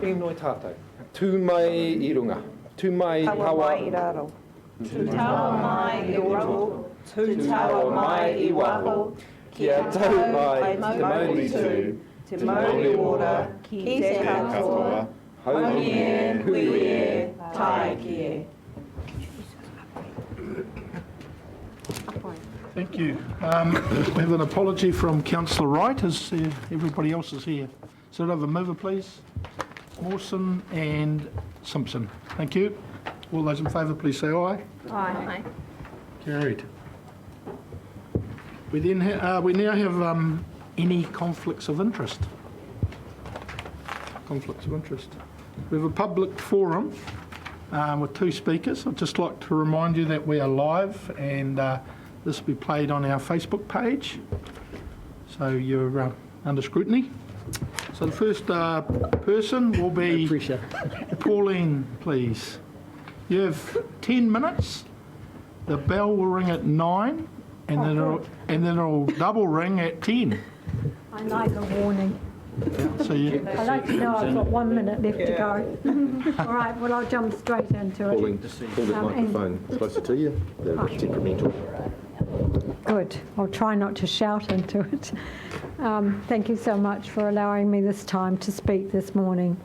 Inoi tātou. Tū mai I runga. Tū mai Tawa mai I raro. Tu tawa mai I roto, tu tawa mai I waho, Kia tau mai te Māori tū, te Māori ora, ki te katoa, haumi e, hui e, tai ki e. Thank you. We have an apology from Councillor Wright, as everybody else is here. So have a mover, please. Mawson and Simpson. Thank you. All those in favour, please say aye. Aye. Carried. We now have any conflicts of interest. Conflicts of interest. We have a public forum with 2 speakers. I'd just like to remind you that we are live and this will be played on our Facebook page. So you're under scrutiny. So the first person will be Pauline, please. You have 10 minutes. The bell will ring at 9, and then it'll double ring at 10. I like a warning. So I like to know I've got 1 minute left to go. All right, well, I'll jump straight into it. Pauline, pull that microphone closer to you. They're a bit temperamental. Good. I'll try not to shout into it. Thank you so much for allowing me this time to speak this morning.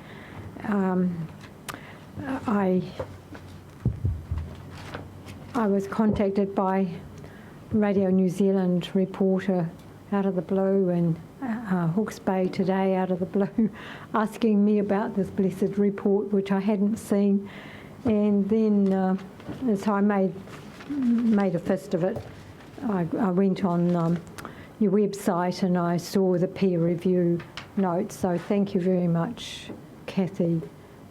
I was contacted by Radio New Zealand reporter out of the blue in Hawke's Bay today, out of the blue, asking me about this blessed report, which I hadn't seen. And then, so I made a fist of it. I went on your website and I saw the peer review notes. So thank you very much, Kathy,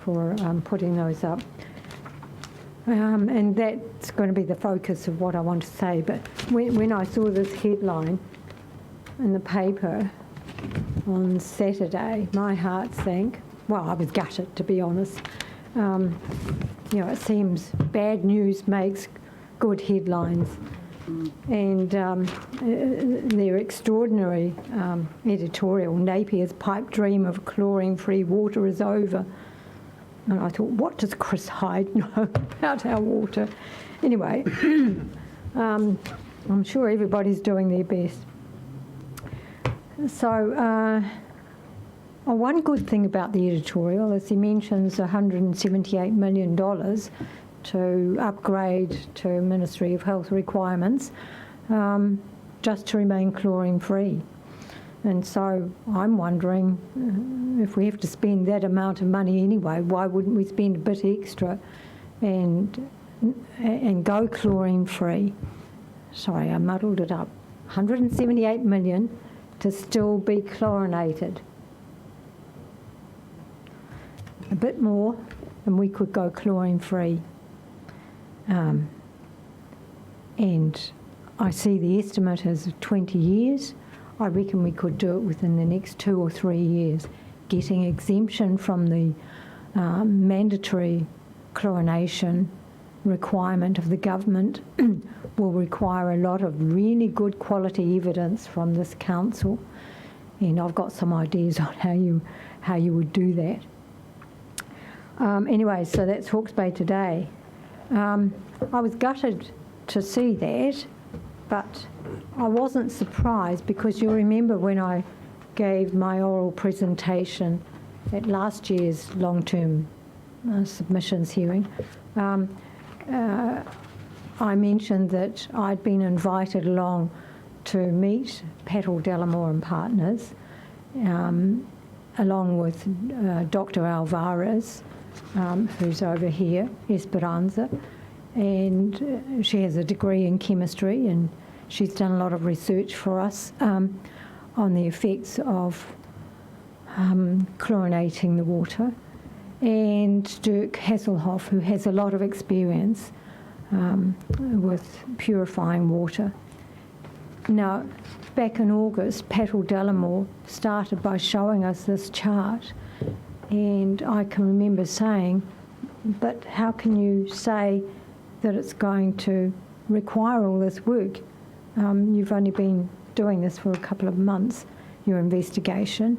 for putting those up. And that's going to be the focus of what I want to say. But when I saw this headline in the paper on Saturday, my heart sank. Well, I was gutted, to be honest. It seems bad news makes good headlines. And their extraordinary editorial, Napier's pipe dream of chlorine-free water is over. And I thought, what does Chris Hyde know about our water? Anyway, I'm sure everybody's doing their best. So one good thing about the editorial is he mentions $178 million to upgrade to Ministry of Health requirements just to remain chlorine-free. And so I'm wondering if we have to spend that amount of money anyway, why wouldn't we spend a bit extra and go chlorine-free? Sorry, I muddled it up. 178 million to still be chlorinated. A bit more and we could go chlorine-free. And I see the estimate as 20 years. I reckon we could do it within the next 2 or 3 years. Getting exemption from the mandatory chlorination requirement of the government will require a lot of really good quality evidence from this council, and I've got some ideas on how you would do that. Anyway, so that's Hawke's Bay today. I was gutted to see that, but I wasn't surprised because you remember when I gave my oral presentation at last year's long-term submissions hearing, I mentioned that I'd been invited along to meet Patel Delamore and Partners, along with Dr. Alvarez, who's over here, Esperanza, and she has a degree in chemistry and she's done a lot of research for us on the effects of chlorinating the water, and Dirk Hasselhoff, who has a lot of experience with purifying water. Now, back in August, Patel Delamore started by showing us this chart, and I can remember saying, but how can you say that it's going to require all this work? You've only been doing this for a couple of months. your investigation.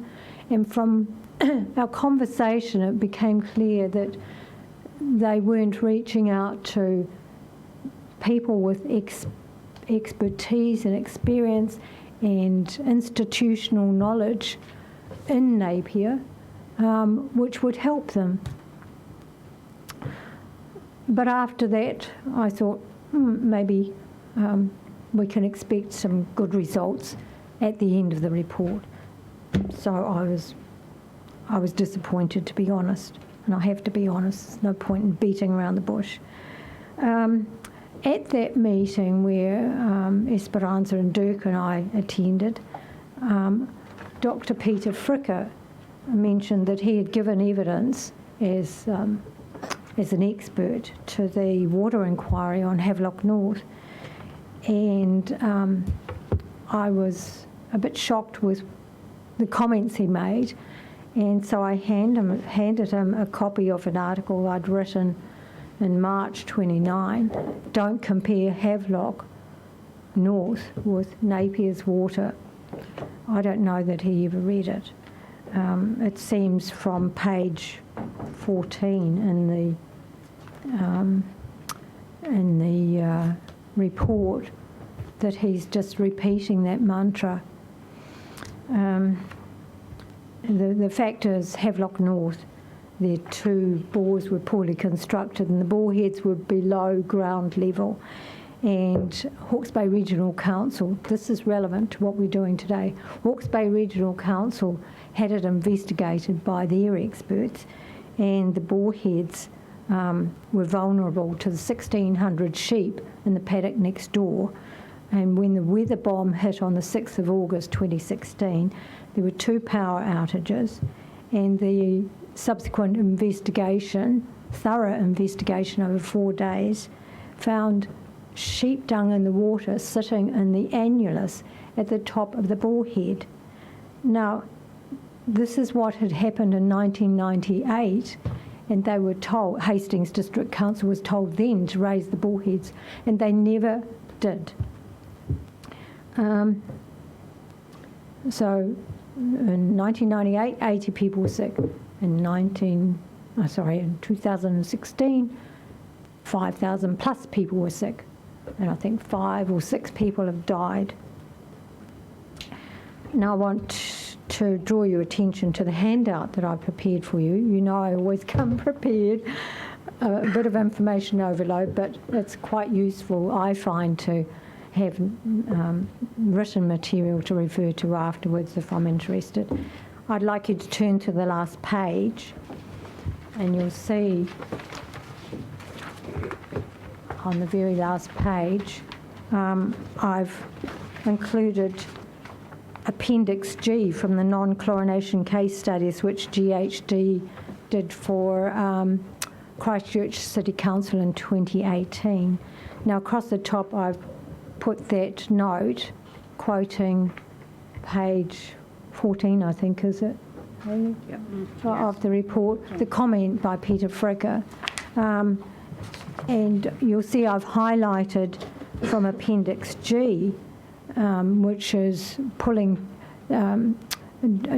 And from our conversation, it became clear that they weren't reaching out to people with expertise and experience and institutional knowledge in Napier, which would help them. But after that, I thought maybe we can expect some good results at the end of the report. So I was disappointed, to be honest, and I have to be honest. There's no point in beating around the bush. At that meeting where Esperanza and Dirk and I attended, Dr. Peter Fricker mentioned that he had given evidence as an expert to the water inquiry on Havelock North, and I was a bit shocked with the comments he made, and so I handed him a copy of an article I'd written in March 29, "Don't compare Havelock North with Napier's water." I don't know that he ever read it. It seems from page 14 in the report that he's just repeating that mantra. The fact is, Havelock North, their two bores were poorly constructed and the bore heads were below ground level. And Hawke's Bay Regional Council, this is relevant to what we're doing today, Hawke's Bay Regional Council had it investigated by their experts, and the bore heads were vulnerable to the 1,600 sheep in the paddock next door. And when the weather bomb hit on the 6th of August 2016, there were 2 power outages, and the subsequent investigation, thorough investigation over 4 days, found sheep dung in the water sitting in the annulus at the top of the bore head. Now, this is what had happened in 1998, and they were told, Hastings District Council was told then to raise the bore heads, and they never did. So in 1998, 80 people were sick. In 2016, 5,000 plus people were sick. And I think 5 or 6 people have died. Now I want to draw your attention to the handout that I prepared for you. You know I always come prepared. A bit of information overload, but it's quite useful, I find, to have written material to refer to afterwards if I'm interested. I'd like you to turn to the last page, and you'll see on the very last page I've included Appendix G from the non-chlorination case studies which GHD did for Christchurch City Council in 2018. Now across the top I've put that note quoting page 14, I think, is it? Yep. Of the report, the comment by Peter Fricker. And you'll see I've highlighted from Appendix G, which is pulling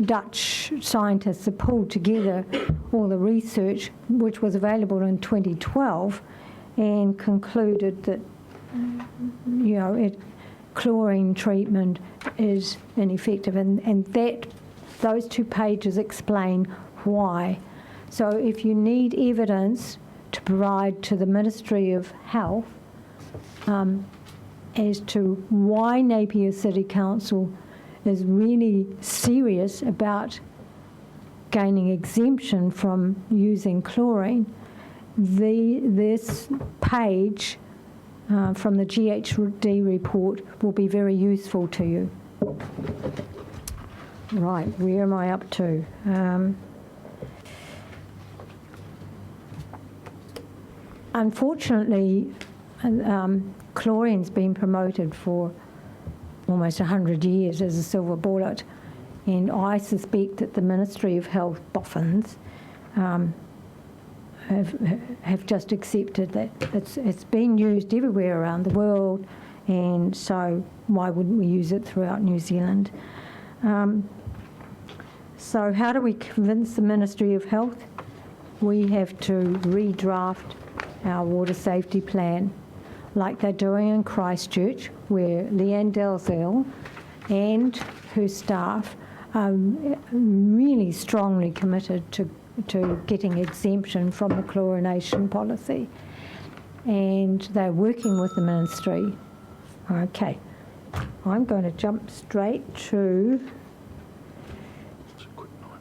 Dutch scientists have pulled together all the research which was available in 2012 and concluded that chlorine treatment is ineffective, and those 2 pages explain why. So if you need evidence to provide to the Ministry of Health as to why Napier City Council is really serious about gaining exemption from using chlorine, this page from the GHD report will be very useful to you. Right, where am I up to? Unfortunately, chlorine's been promoted for almost 100 years as a silver bullet, and I suspect that the Ministry of Health boffins have just accepted that it's been used everywhere around the world, and so why wouldn't we use it throughout New Zealand? So how do we convince the Ministry of Health? We have to redraft our water safety plan, like they're doing in Christchurch, where Leanne Dalzell and her staff are really strongly committed to getting exemption from the chlorination policy. And they're working with the ministry. Okay, I'm going to jump straight to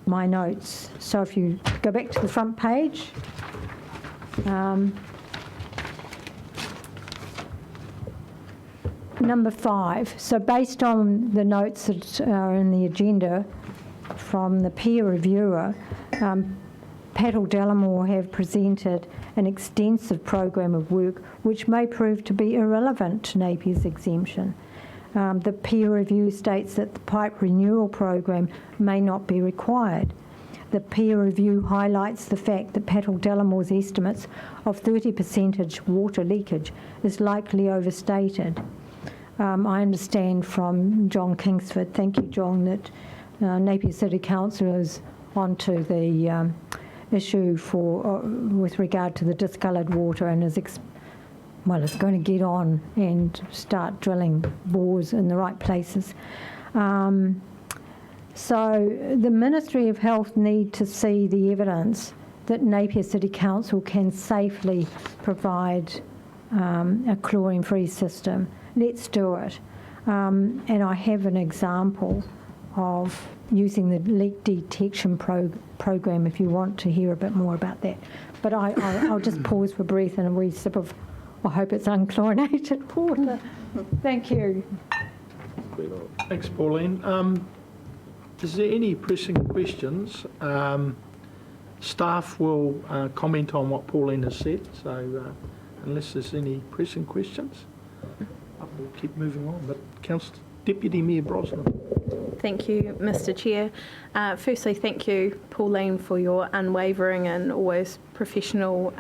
my notes. So if you go back to the front page, number 5. So based on the notes that are in the agenda from the peer reviewer, Paddle Delamore have presented an extensive program of work which may prove to be irrelevant to Napier's exemption. The peer review states that the pipe renewal program may not be required. The peer review highlights the fact that Paddle Delamore's estimates of 30% water leakage is likely overstated. I understand from John Kingsford, thank you John, that Napier City Council is onto the issue with regard to the discoloured water and is it's going to get on and start drilling bores in the right places. So the Ministry of Health need to see the evidence that Napier City Council can safely provide a chlorine-free system. Let's do it. And I have an example of using the leak detection program if you want to hear a bit more about that. But I'll just pause for breath and a wee sip of, I hope it's unchlorinated water. Thank you. Thanks, Pauline. Is there any pressing questions? Staff will comment on what Pauline has said, so unless there's any pressing questions, we'll keep moving on. But Deputy Mayor Brosnan. Thank you, Mr. Chair. Firstly, thank you, Pauline, for your unwavering and always professional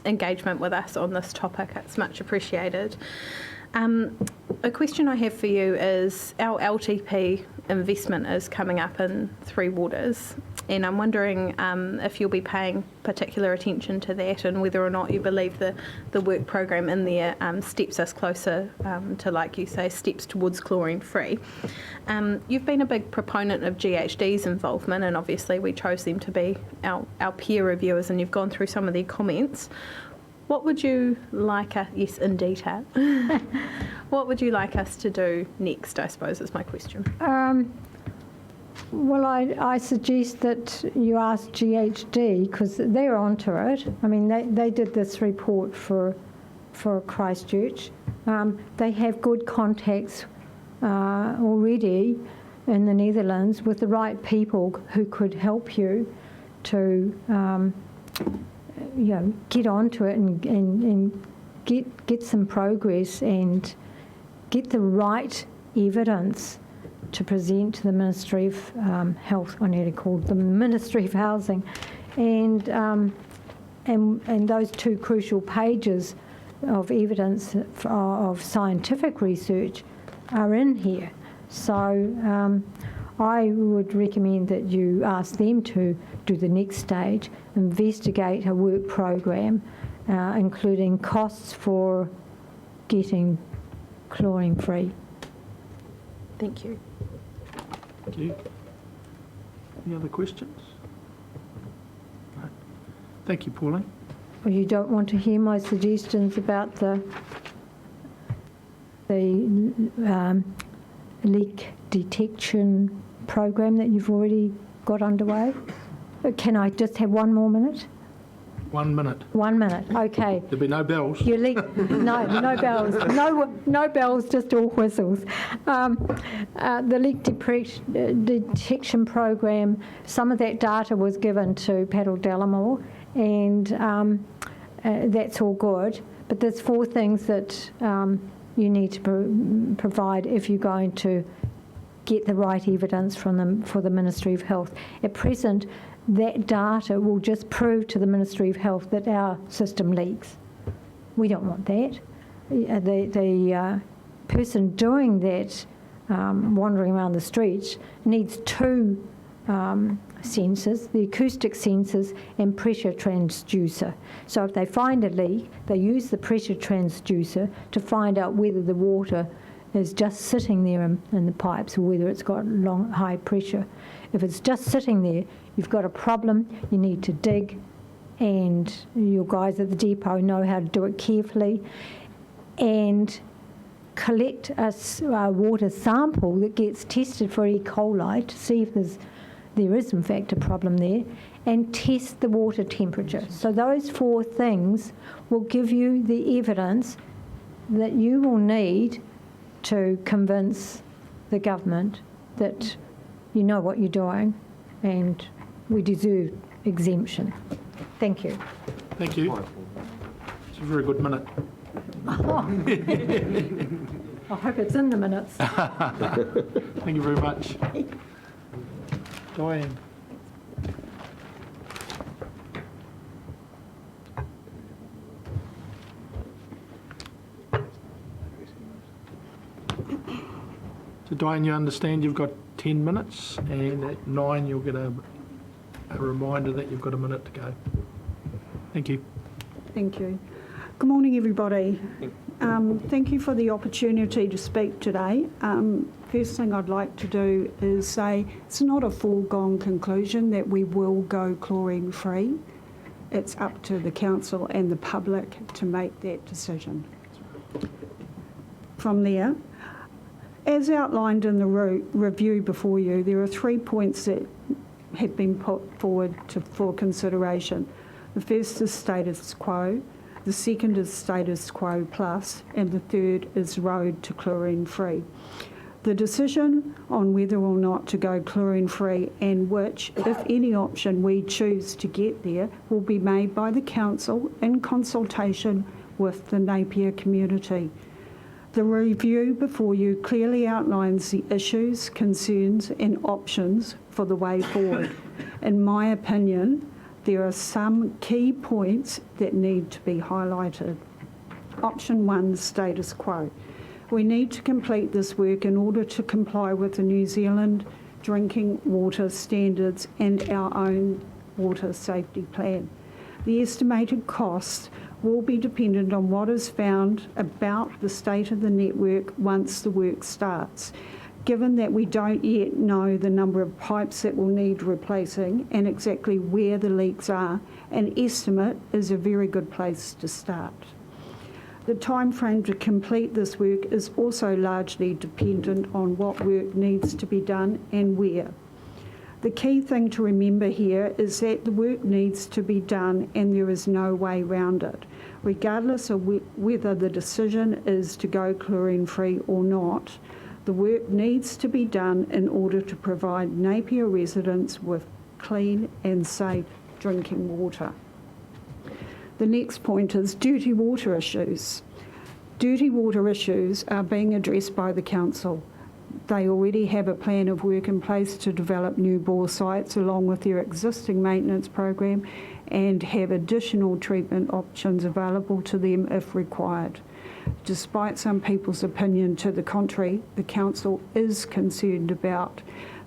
engagement with us on this topic. It's much appreciated. A question I have for you is our LTP investment is coming up in Three Waters, and I'm wondering if you'll be paying particular attention to that and whether or not you believe the work program in there steps us closer to, like you say, steps towards chlorine free. You've been a big proponent of GHD's involvement, and obviously we chose them to be our peer reviewers, and you've gone through some of their comments. What would you like us, yes, in detail, what would you like us to do next, I suppose, is my question. Well, I suggest that you ask GHD because they're onto it. I mean, they did this report for Christchurch. They have good contacts already in the Netherlands with the right people who could help you to get onto it and get some progress and get the right evidence to present to the Ministry of Health. I nearly called the Ministry of Housing, and those two crucial pages of evidence of scientific research are in here. So I would recommend that you ask them to do the next stage, investigate a work program, including costs for getting chlorine free. Thank you. Thank you. Any other questions? No. Thank you, Pauline. Well, you don't want to hear my suggestions about the leak detection program that you've already got underway? Can I just have 1 more minute? 1 minute. 1 minute, okay. There'll be no bells. No bells. No bells, just all whistles. The leak detection program, some of that data was given to Paddle Delamore, and that's all good. But there's 4 things that you need to provide if you're going to get the right evidence from them for the Ministry of Health. At present, that data will just prove to the Ministry of Health that our system leaks. We don't want that. The person doing that, wandering around the streets, needs 2 sensors, the acoustic sensors and pressure transducer. So if they find a leak, they use the pressure transducer to find out whether the water is just sitting there in the pipes or whether it's got high pressure. If it's just sitting there, you've got a problem, you need to dig, and your guys at the depot know how to do it carefully, and collect a water sample that gets tested for E. coli to see if there is in fact a problem there, and test the water temperature. So those 4 things will give you the evidence that you will need to convince the government that you know what you're doing and we deserve exemption. Thank you. Thank you. It's a very good minute. I hope it's in the minutes. Thank you very much. Diane. So Diane, you understand you've got 10 minutes, and at 9 you'll get a reminder that you've got a minute to go. Thank you. Thank you. Good morning, everybody. Thank you for the opportunity to speak today. First thing I'd like to do is say it's not a foregone conclusion that we will go chlorine-free. It's up to the council and the public to make that decision. From there, as outlined in the review before you, there are 3 points that have been put forward for consideration. The first is status quo, the second is status quo plus, and the third is road to chlorine-free. The decision on whether or not to go chlorine-free and which, if any option we choose to get there, will be made by the council in consultation with the Napier community. The review before you clearly outlines the issues, concerns and options for the way forward. In my opinion, there are some key points that need to be highlighted. Option 1, status quo. We need to complete this work in order to comply with the New Zealand drinking water standards and our own water safety plan. The estimated costs will be dependent on what is found about the state of the network once the work starts. Given that we don't yet know the number of pipes that will need replacing and exactly where the leaks are, an estimate is a very good place to start. The time frame to complete this work is also largely dependent on what work needs to be done and where. The key thing to remember here is that the work needs to be done and there is no way around it. Regardless of whether the decision is to go chlorine-free or not, the work needs to be done in order to provide Napier residents with clean and safe drinking water. The next point is dirty water issues. Dirty water issues are being addressed by the council. They already have a plan of work in place to develop new bore sites along with their existing maintenance program and have additional treatment options available to them if required. Despite some people's opinion to the contrary, the council is concerned about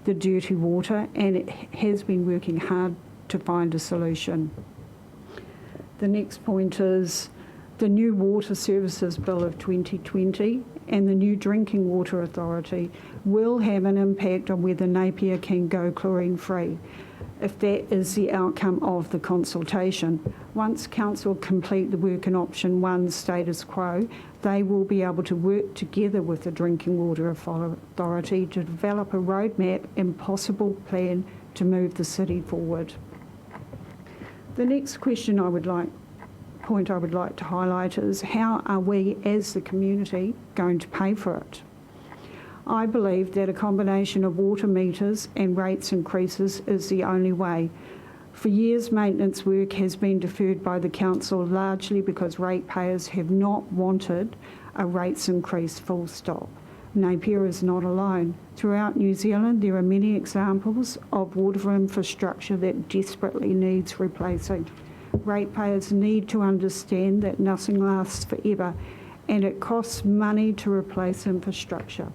the dirty water and it has been working hard to find a solution. The next point is the new Water Services Bill of 2020 and the new Drinking Water Authority will have an impact on whether Napier can go chlorine-free, if that is the outcome of the consultation. Once Council complete the work in option 1 status quo, they will be able to work together with the Drinking Water Authority to develop a roadmap and possible plan to move the city forward. The next point I would like to highlight is how are we as the community going to pay for it? I believe that a combination of water meters and rates increases is the only way. For years, maintenance work has been deferred by the council largely because ratepayers have not wanted a rates increase full stop. Napier is not alone. Throughout New Zealand, there are many examples of water infrastructure that desperately needs replacing. Ratepayers need to understand that nothing lasts forever and it costs money to replace infrastructure.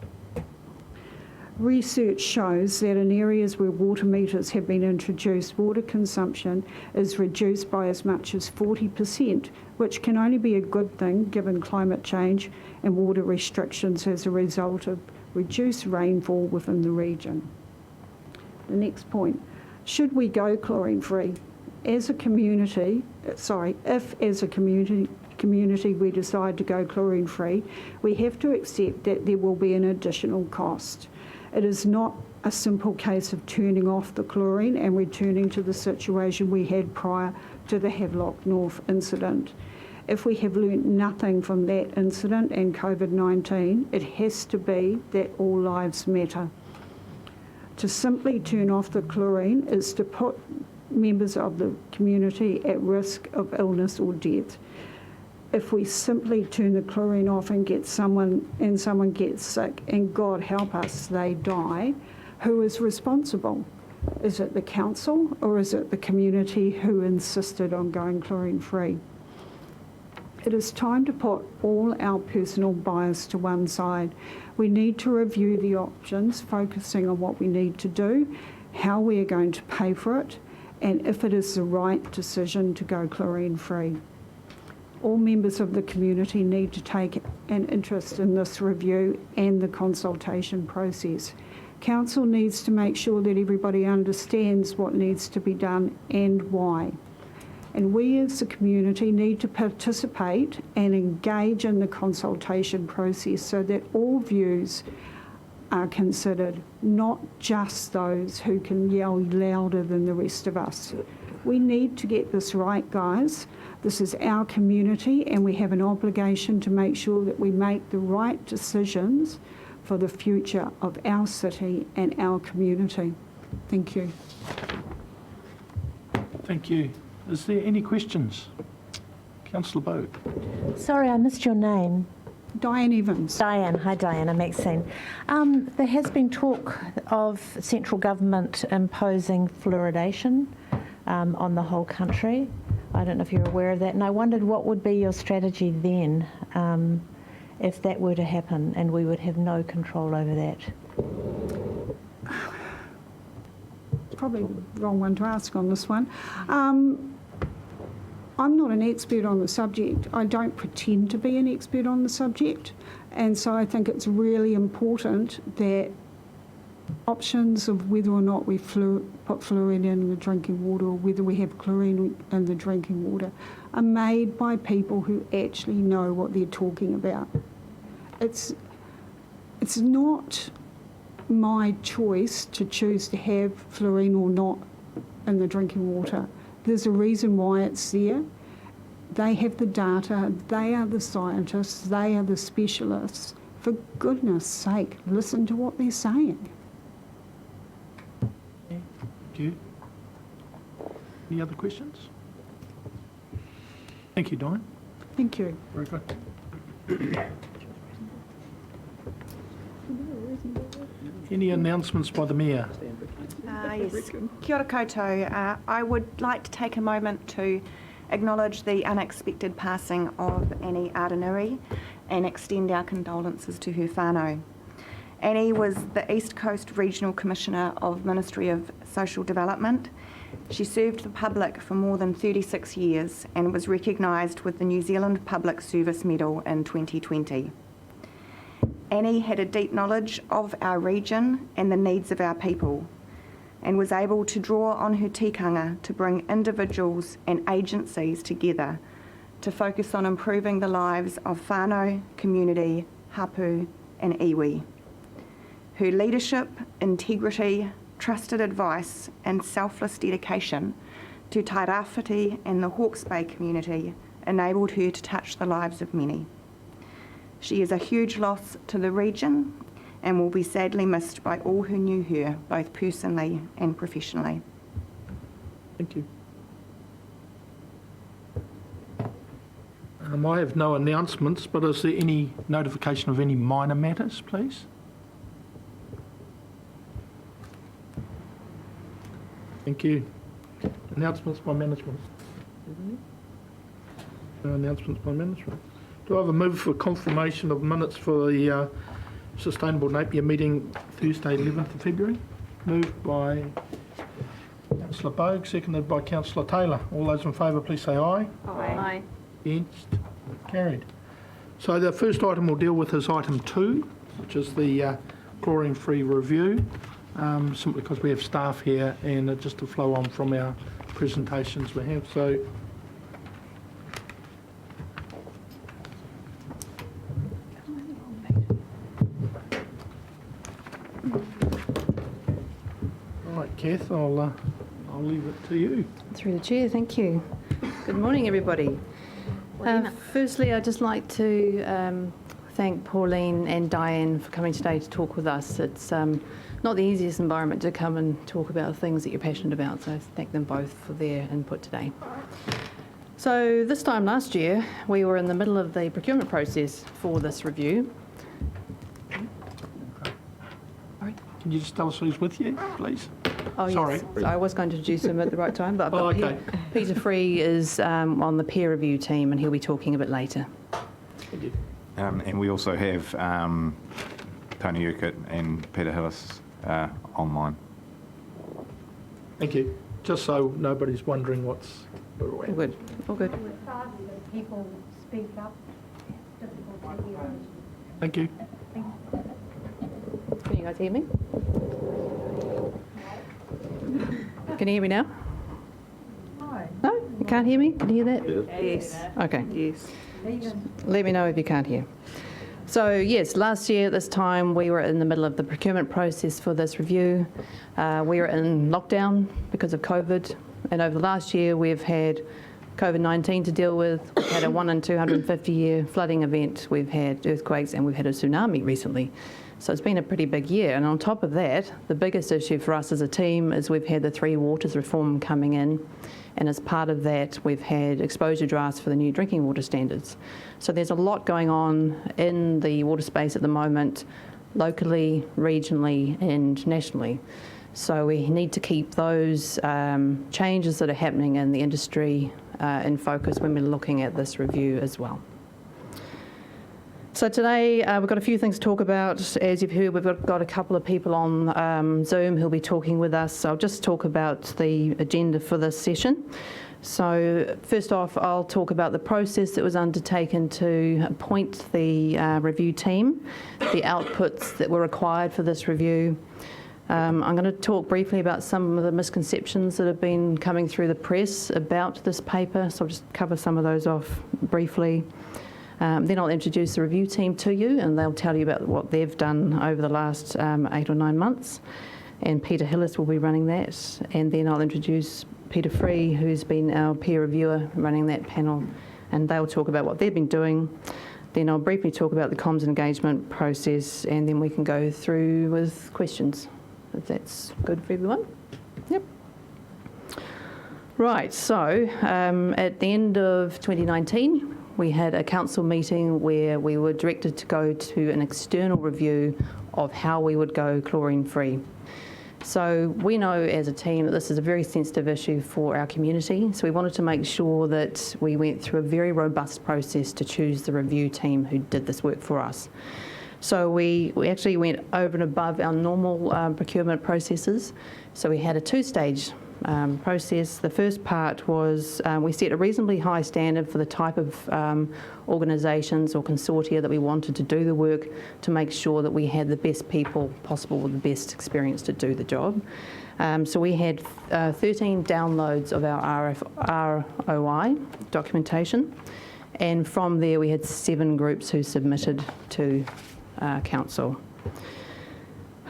Research shows that in areas where water meters have been introduced, water consumption is reduced by as much as 40%, which can only be a good thing given climate change and water restrictions as a result of reduced rainfall within the region. The next point, should we go chlorine-free? If as a community we decide to go chlorine-free, we have to accept that there will be an additional cost. It is not a simple case of turning off the chlorine and returning to the situation we had prior to the Havelock North incident. If we have learnt nothing from that incident and COVID-19, it has to be that all lives matter. To simply turn off the chlorine is to put members of the community at risk of illness or death. If we simply turn the chlorine off and someone gets sick, and God help us, they die, who is responsible? Is it the council or is it the community who insisted on going chlorine-free? It is time to put all our personal bias to one side. We need to review the options, focusing on what we need to do, how we are going to pay for it, and if it is the right decision to go chlorine-free. All members of the community need to take an interest in this review and the consultation process. Council needs to make sure that everybody understands what needs to be done and why. And we as a community need to participate and engage in the consultation process so that all views are considered, not just those who can yell louder than the rest of us. We need to get this right, guys. This is our community and we have an obligation to make sure that we make the right decisions for the future of our city and our community. Thank you. Thank you. Is there any questions? Councillor Bogue. Sorry, I missed your name. Diane Evans. Diane. Hi, Diana. Maxine. There has been talk of central government imposing fluoridation on the whole country. I don't know if you're aware of that. And I wondered what would be your strategy then if that were to happen and we would have no control over that. Probably the wrong one to ask on this one. I'm not an expert on the subject. I don't pretend to be an expert on the subject. And so I think it's really important that options of whether or not we put fluorine in the drinking water or whether we have chlorine in the drinking water are made by people who actually know what they're talking about. It's not my choice to choose to have fluorine or not in the drinking water. There's a reason why it's there. They have the data, they are the scientists, they are the specialists. For goodness sake, listen to what they're saying. Thank you. Any other questions? Thank you, Diane. Thank you. Very good. Any announcements by the Mayor? Yes. Kia ora koutou. I would like to take a moment to acknowledge the unexpected passing of Annie Ardenuri and extend our condolences to her whānau. Annie was the East Coast Regional Commissioner of Ministry of Social Development. She served the public for more than 36 years and was recognised with the New Zealand Public Service Medal in 2020. Annie had a deep knowledge of our region and the needs of our people, and was able to draw on her tikanga to bring individuals and agencies together to focus on improving the lives of whānau, community, hapu and iwi. Her leadership, integrity, trusted advice and selfless dedication to Tairāwhiti and the Hawke's Bay community enabled her to touch the lives of many. She is a huge loss to the region and will be sadly missed by all who knew her, both personally and professionally. Thank you. I have no announcements, but is there any notification of any minor matters, please? Thank you. Announcements by management. No announcements by management. Do I have a move for confirmation of minutes for the Sustainable Napier meeting Thursday 11th of February. Moved by Councillor Bogue, seconded by Councillor Taylor. All those in favour, please say aye. Aye. Against? Carried. So the first item we'll deal with is item 2, which is the chlorine-free review, simply because we have staff here and just to flow on from our presentations we have. So right, Kath, I'll leave it to you. Through the chair, thank you. Good morning, everybody. Firstly, I'd just like to thank Pauline and Diane for coming today to talk with us. It's not the easiest environment to come and talk about things that you're passionate about, so I thank them both for their input today. So this time last year, we were in the middle of the procurement process for this review. Can you just tell us who's with you, please? Oh, Sorry. yes. I was going to introduce him at the right time, but I've got okay. Peter Free is on the peer review team, and he'll be talking a bit later. Thank you. And we also have Tony Urquhart and Peter Hillis online. Thank you. Just so nobody's wondering where we're All at. good. All good. People speak up. Difficult to hear. Thank you. Can you guys hear me? Can you hear me now? No, you can't hear me? Can you hear that? Yes. Okay. Yes. Let me know if you can't hear. So yes, last year at this time we were in the middle of the procurement process for this review. We were in lockdown because of COVID, and over the last year we've had COVID-19 to deal with. We've had a 1 in 250 year flooding event, we've had earthquakes, and we've had a tsunami recently. So it's been a pretty big year. And on top of that, the biggest issue for us as a team is we've had the 3 waters reform coming in. And as part of that, we've had exposure drafts for the new drinking water standards. So there's a lot going on in the water space at the moment, locally, regionally, and nationally. So we need to keep those changes that are happening in the industry in focus when we're looking at this review as well. So today we've got a few things to talk about. As you've heard, we've got a couple of people on Zoom who'll be talking with us. So I'll just talk about the agenda for this session. So first off, I'll talk about the process that was undertaken to appoint the review team, the outputs that were required for this review. I'm going to talk briefly about some of the misconceptions that have been coming through the press about this paper. So I'll just cover some of those off briefly. Then I'll introduce the review team to you, and they'll tell you about what they've done over the last 8 or 9 months. And Peter Hillis will be running that. And then I'll introduce Peter Free, who's been our peer reviewer running that panel, and they'll talk about what they've been doing. Then I'll briefly talk about the comms engagement process, and then we can go through with questions, if that's good for everyone. Yep. Right, so at the end of 2019, we had a council meeting where we were directed to go to an external review of how we would go chlorine-free. So we know as a team that this is a very sensitive issue for our community, so we wanted to make sure that we went through a very robust process to choose the review team who did this work for us. So we actually went over and above our normal procurement processes. So we had a 2-stage process. The first part was we set a reasonably high standard for the type of organisations or consortia that we wanted to do the work, to make sure that we had the best people possible with the best experience to do the job. So we had 13 downloads of our ROI documentation, and from there we had 7 groups who submitted to council.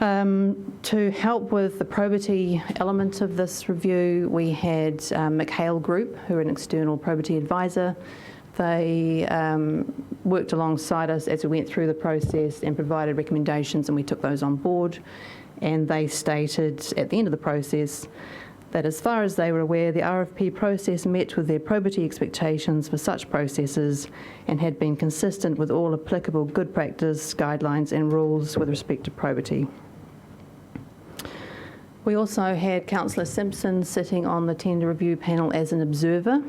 To help with the probity element of this review, we had McHale Group, who are an external probity advisor. They worked alongside us as we went through the process and provided recommendations, and we took those on board. And they stated at the end of the process that as far as they were aware, the RFP process met with their probity expectations for such processes and had been consistent with all applicable good practice, guidelines and rules with respect to probity. We also had Councillor Simpson sitting on the tender review panel as an observer.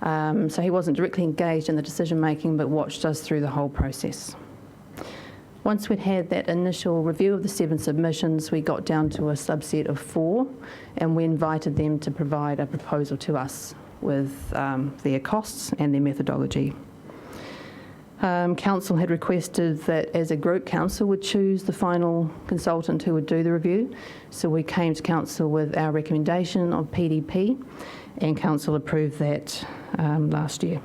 So he wasn't directly engaged in the decision making, but watched us through the whole process. Once we'd had that initial review of the 7 submissions, we got down to a subset of 4, and we invited them to provide a proposal to us with their costs and their methodology. Council had requested that as a group, Council would choose the final consultant who would do the review. So we came to Council with our recommendation of PDP, and Council approved that last year.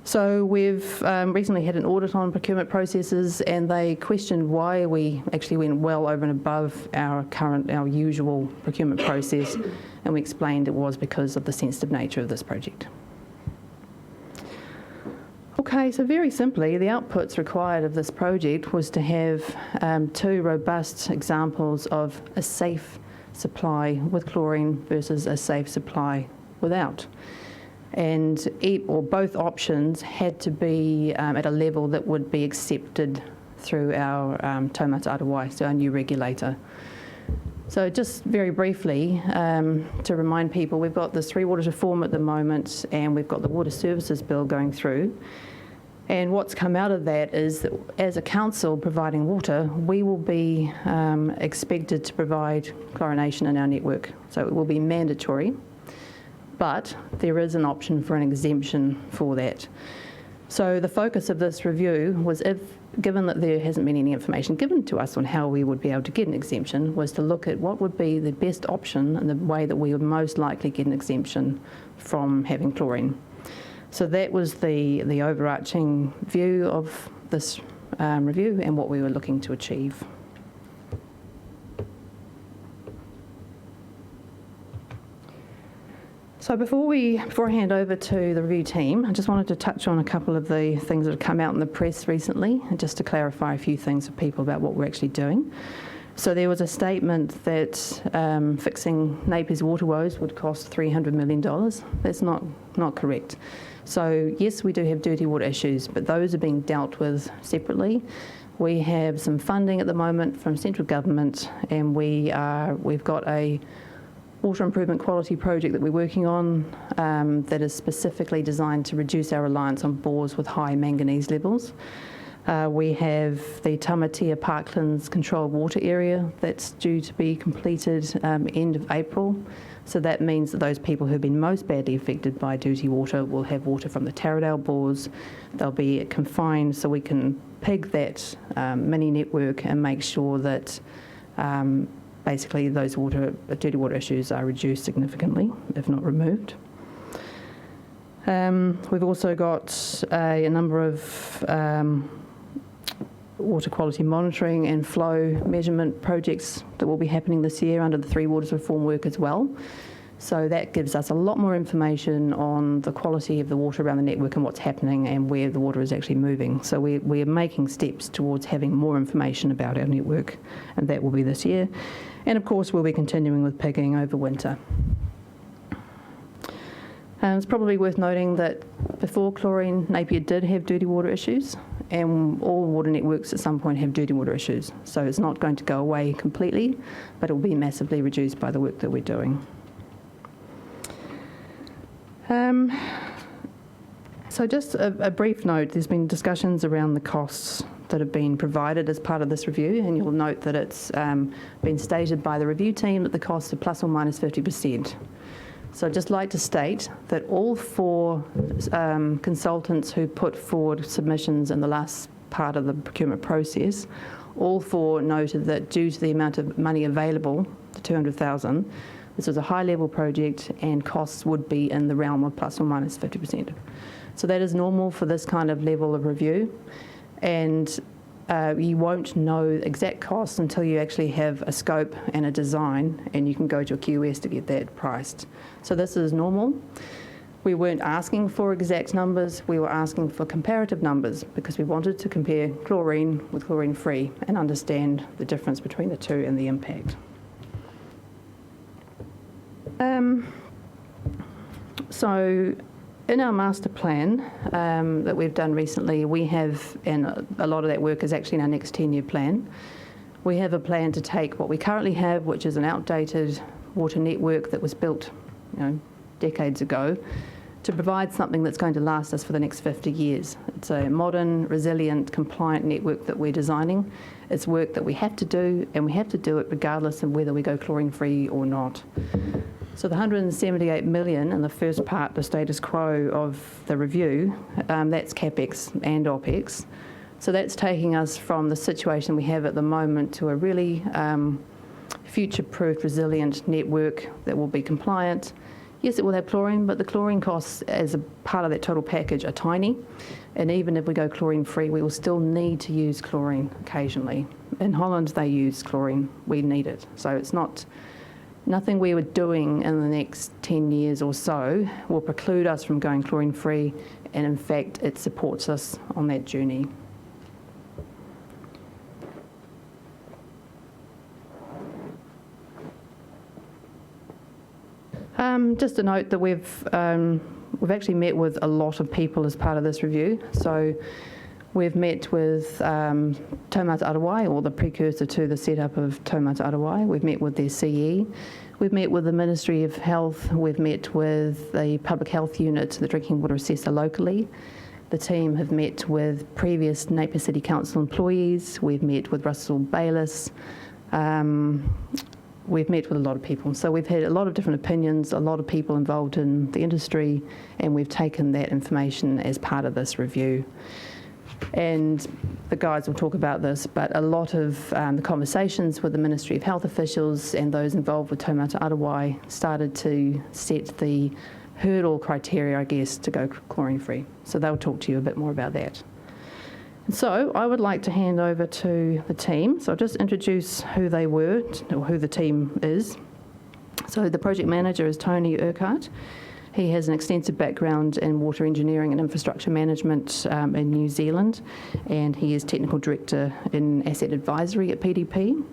So we've recently had an audit on procurement processes, and they questioned why we actually went well over and above our usual procurement process, and we explained it was because of the sensitive nature of this project. Okay, so very simply, the outputs required of this project was to have 2 robust examples of a safe supply with chlorine versus a safe supply without. And both options had to be at a level that would be accepted through our Taumata Arawai, so our new regulator. So just very briefly, to remind people, we've got this 3 Waters reform at the moment, and we've got the Water Services Bill going through. And what's come out of that is that as a council providing water, we will be expected to provide chlorination in our network. So it will be mandatory, but there is an option for an exemption for that. So the focus of this review was, given that there hasn't been any information given to us on how we would be able to get an exemption, was to look at what would be the best option and the way that we would most likely get an exemption from having chlorine. So that was the overarching view of this review and what we were looking to achieve. So before I hand over to the review team, I just wanted to touch on a couple of the things that have come out in the press recently, and just to clarify a few things for people about what we're actually doing. So there was a statement that fixing Napier's water woes would cost $300 million. That's not correct. So yes, we do have dirty water issues, but those are being dealt with separately. We have some funding at the moment from central government, and we've got a water improvement quality project that we're working on that is specifically designed to reduce our reliance on bores with high manganese levels. We have the Napier Parklands controlled water area that's due to be completed end of April. So that means that those people who've been most badly affected by dirty water will have water from the Taradale bores. They'll be confined so we can peg that mini network and make sure that basically those dirty water issues are reduced significantly, if not removed. We've also got a number of water quality monitoring and flow measurement projects that will be happening this year under the 3 Waters reform work as well. So that gives us a lot more information on the quality of the water around the network and what's happening and where the water is actually moving. So we're making steps towards having more information about our network, and that will be this year. And of course we'll be continuing with pigging over winter. It's probably worth noting that before chlorine, Napier did have dirty water issues, and all water networks at some point have dirty water issues. So it's not going to go away completely, but it will be massively reduced by the work that we're doing. So just a brief note, there's been discussions around the costs that have been provided as part of this review, and you'll note that it's been stated by the review team that the costs are plus or minus 50%. So I'd just like to state that all 4 consultants who put forward submissions in the last part of the procurement process, all 4 noted that due to the amount of money available, the $200,000, this was a high-level project and costs would be in the realm of plus or minus 50%. So that is normal for this kind of level of review, and you won't know exact costs until you actually have a scope and a design, and you can go to a QS to get that priced. So this is normal. We weren't asking for exact numbers, we were asking for comparative numbers because we wanted to compare chlorine with chlorine-free and understand the difference between the two and the impact. So in our master plan that we've done recently, we have, and a lot of that work is actually in our next 10-year plan, we have a plan to take what we currently have, which is an outdated water network that was built decades ago, to provide something that's going to last us for the next 50 years. It's a modern, resilient, compliant network that we're designing. It's work that we have to do, and we have to do it regardless of whether we go chlorine-free or not. So the 178 million in the first part, the status quo of the review, that's CapEx and OpEx. So that's taking us from the situation we have at the moment to a really future-proof, resilient network that will be compliant. Yes, it will have chlorine, but the chlorine costs as a part of that total package are tiny. And even if we go chlorine-free, we will still need to use chlorine occasionally. In Holland, they use chlorine. We need it. So it's nothing we were doing in the next 10 years or so will preclude us from going chlorine-free. And in fact, it supports us on that journey. Just a note that we've actually met with a lot of people as part of this review. So we've met with Taumata Arawai, or the precursor to the setup of Taumata Arawai. We've met with their CE. We've met with the Ministry of Health. We've met with the Public Health Unit, the Drinking Water Assessor locally. The team have met with previous Napier City Council employees. We've met with Russell Bayliss. We've met with a lot of people. So we've had a lot of different opinions, a lot of people involved in the industry, and we've taken that information as part of this review. And the guys will talk about this, but a lot of the conversations with the Ministry of Health officials and those involved with Taumata Arawai started to set the hurdle criteria, I guess, to go chlorine-free. So they'll talk to you a bit more about that. So I would like to hand over to the team. So I'll just introduce who they were, or who the team is. So the project manager is Tony Urquhart. He has an extensive background in water engineering and infrastructure management in New Zealand, and he is technical director in asset advisory at PDP.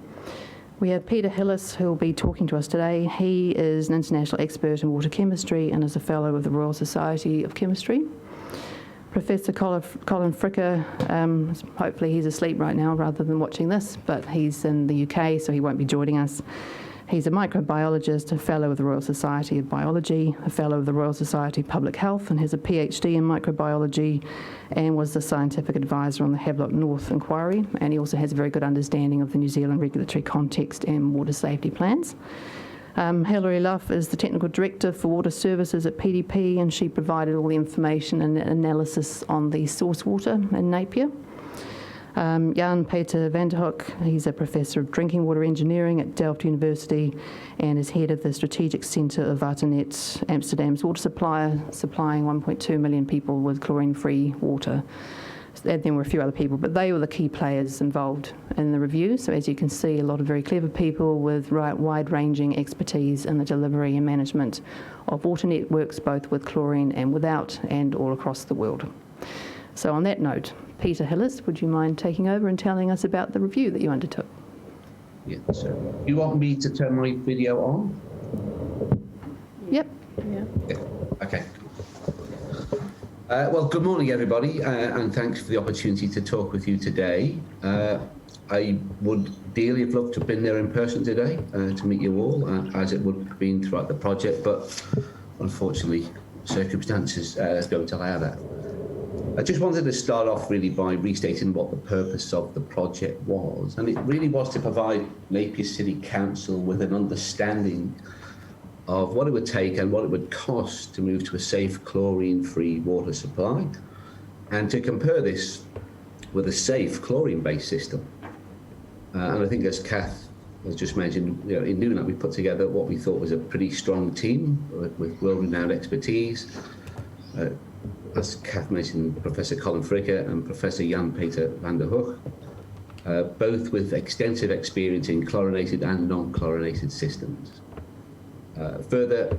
We have Peter Hillis, who will be talking to us today. He is an international expert in water chemistry and is a fellow of the Royal Society of Chemistry. Professor Colin Fricker, hopefully he's asleep right now rather than watching this, but he's in the UK, so he won't be joining us. He's a microbiologist, a fellow of the Royal Society of Biology, a fellow of the Royal Society of Public Health, and has a PhD in microbiology, and was the scientific advisor on the Havelock North inquiry. And he also has a very good understanding of the New Zealand regulatory context and water safety plans. Hilary Luff is the Technical Director for Water Services at PDP, and she provided all the information and analysis on the source water in Napier. Jan-Peter van der Hoek, he's a Professor of Drinking Water Engineering at Delft University and is head of the Strategic Centre of Waternet, Amsterdam's water supplier, supplying 1.2 million people with chlorine-free water. And there were a few other people, but they were the key players involved in the review. So as you can see, a lot of very clever people with wide-ranging expertise in the delivery and management of water networks, both with chlorine and without, and all across the world. So on that note, Peter Hillis, would you mind taking over and telling us about the review that you undertook? Yeah, so you want me to turn my video on? Yep. Yeah. Okay. Well, good morning, everybody, and thanks for the opportunity to talk with you today. I would dearly have loved to have been there in person today to meet you all, as it would have been throughout the project, but unfortunately, circumstances don't allow that. I just wanted to start off really by restating what the purpose of the project was, and it really was to provide Napier City Council with an understanding of what it would take and what it would cost to move to a safe chlorine-free water supply, and to compare this with a safe chlorine-based system. And I think, as Kath has just mentioned, in doing that, we put together what we thought was a pretty strong team with world-renowned expertise. As Kath mentioned, Professor Colin Fricker and Professor Jan-Peter van der Hoek, both with extensive experience in chlorinated and non-chlorinated systems. Further,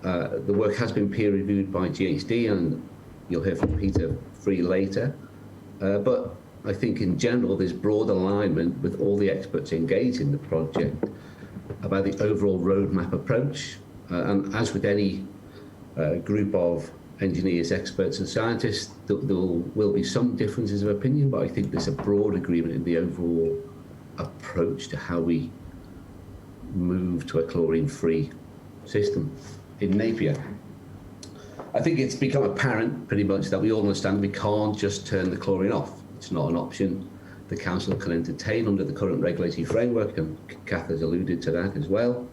the work has been peer-reviewed by GHD, and you'll hear from Peter Free later. But I think in general, there's broad alignment with all the experts engaged in the project about the overall roadmap approach. And as with any group of engineers, experts and scientists, there will be some differences of opinion, but I think there's a broad agreement in the overall approach to how we move to a chlorine-free system in Napier. I think it's become apparent pretty much that we all understand we can't just turn the chlorine off. It's not an option the council can entertain under the current regulatory framework, and Kath has alluded to that as well.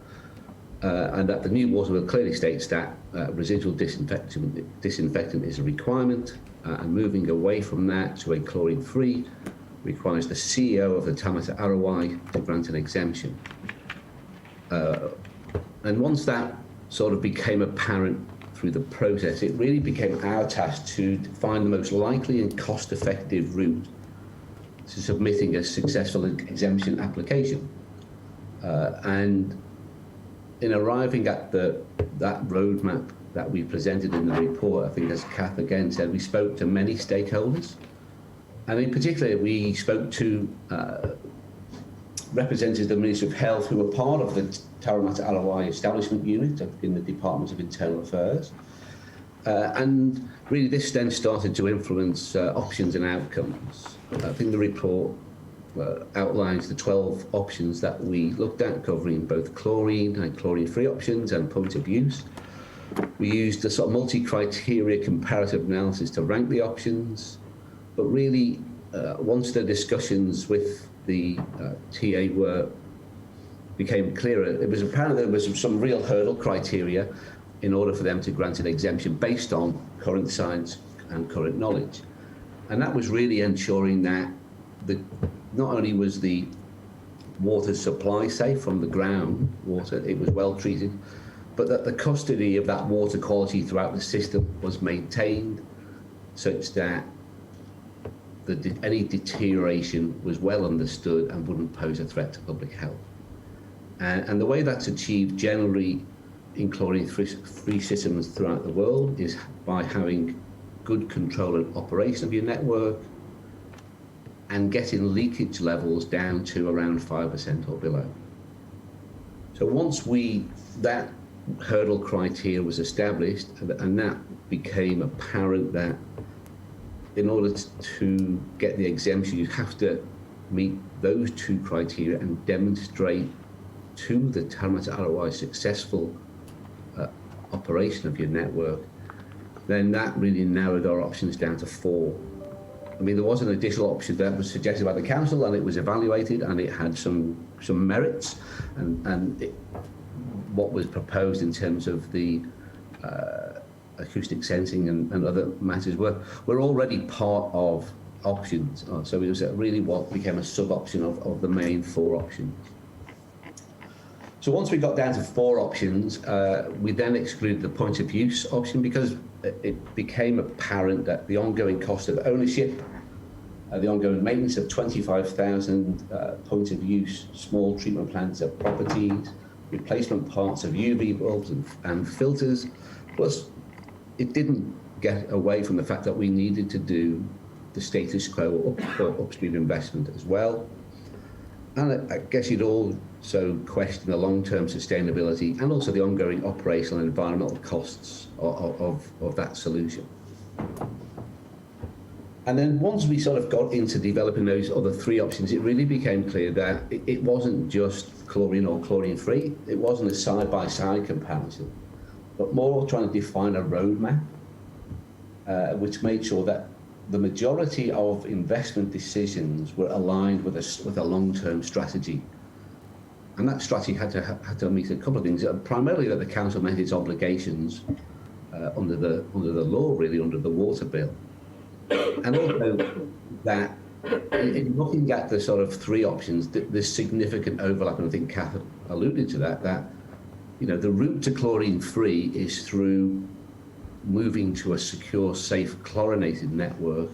And that the new water bill clearly states that residual disinfectant is a requirement, and moving away from that to a chlorine-free requires the CEO of the Taumata Arawai to grant an exemption. And once that sort of became apparent through the process, it really became our task to find the most likely and cost-effective route to submitting a successful exemption application. And in arriving at that roadmap that we presented in the report, I think as Kath again said, we spoke to many stakeholders. And in particular, we spoke to representatives of the Ministry of Health who were part of the Taumata Arawai Establishment Unit in the Department of Internal Affairs. And really this then started to influence options and outcomes. I think the report outlines the 12 options that we looked at, covering both chlorine and chlorine-free options and point of use. We used a sort of multi-criteria comparative analysis to rank the options, but really once the discussions with the TA became clearer, it was apparent there was some real hurdle criteria in order for them to grant an exemption based on current science and current knowledge. And that was really ensuring that not only was the water supply safe from the ground water, it was well treated, but that the custody of that water quality throughout the system was maintained such that any deterioration was well understood and wouldn't pose a threat to public health. And the way that's achieved generally in chlorine-free systems throughout the world is by having good control and operation of your network and getting leakage levels down to around 5% or below. So once that hurdle criteria was established, and that became apparent that in order to get the exemption, you have to meet those two criteria and demonstrate to the Taumata Arawai successful operation of your network, then that really narrowed our options down to 4. I mean, there was an additional option that was suggested by the council, and it was evaluated, and it had some merits, and what was proposed in terms of the acoustic sensing and other matters were already part of options. So it was really what became a sub-option of the main 4 options. So once we got down to 4 options, we then excluded the point of use option because it became apparent that the ongoing cost of ownership, the ongoing maintenance of 25,000 point of use small treatment plants of properties, replacement parts of UV bulbs and filters, plus it didn't get away from the fact that we needed to do the status quo upstream investment as well. And I guess you'd also question the long-term sustainability and also the ongoing operational and environmental costs of that solution. And then once we sort of got into developing those other 3 options, it really became clear that it wasn't just chlorine or chlorine-free. It wasn't a side-by-side comparison, but more trying to define a roadmap which made sure that the majority of investment decisions were aligned with a long-term strategy. And that strategy had to meet a couple of things. Primarily that the council met its obligations under the law, really, under the water bill. And also that in looking at the sort of 3 options, there's significant overlap, and I think Kath alluded to that you know, the route to chlorine-free is through moving to a secure, safe, chlorinated network,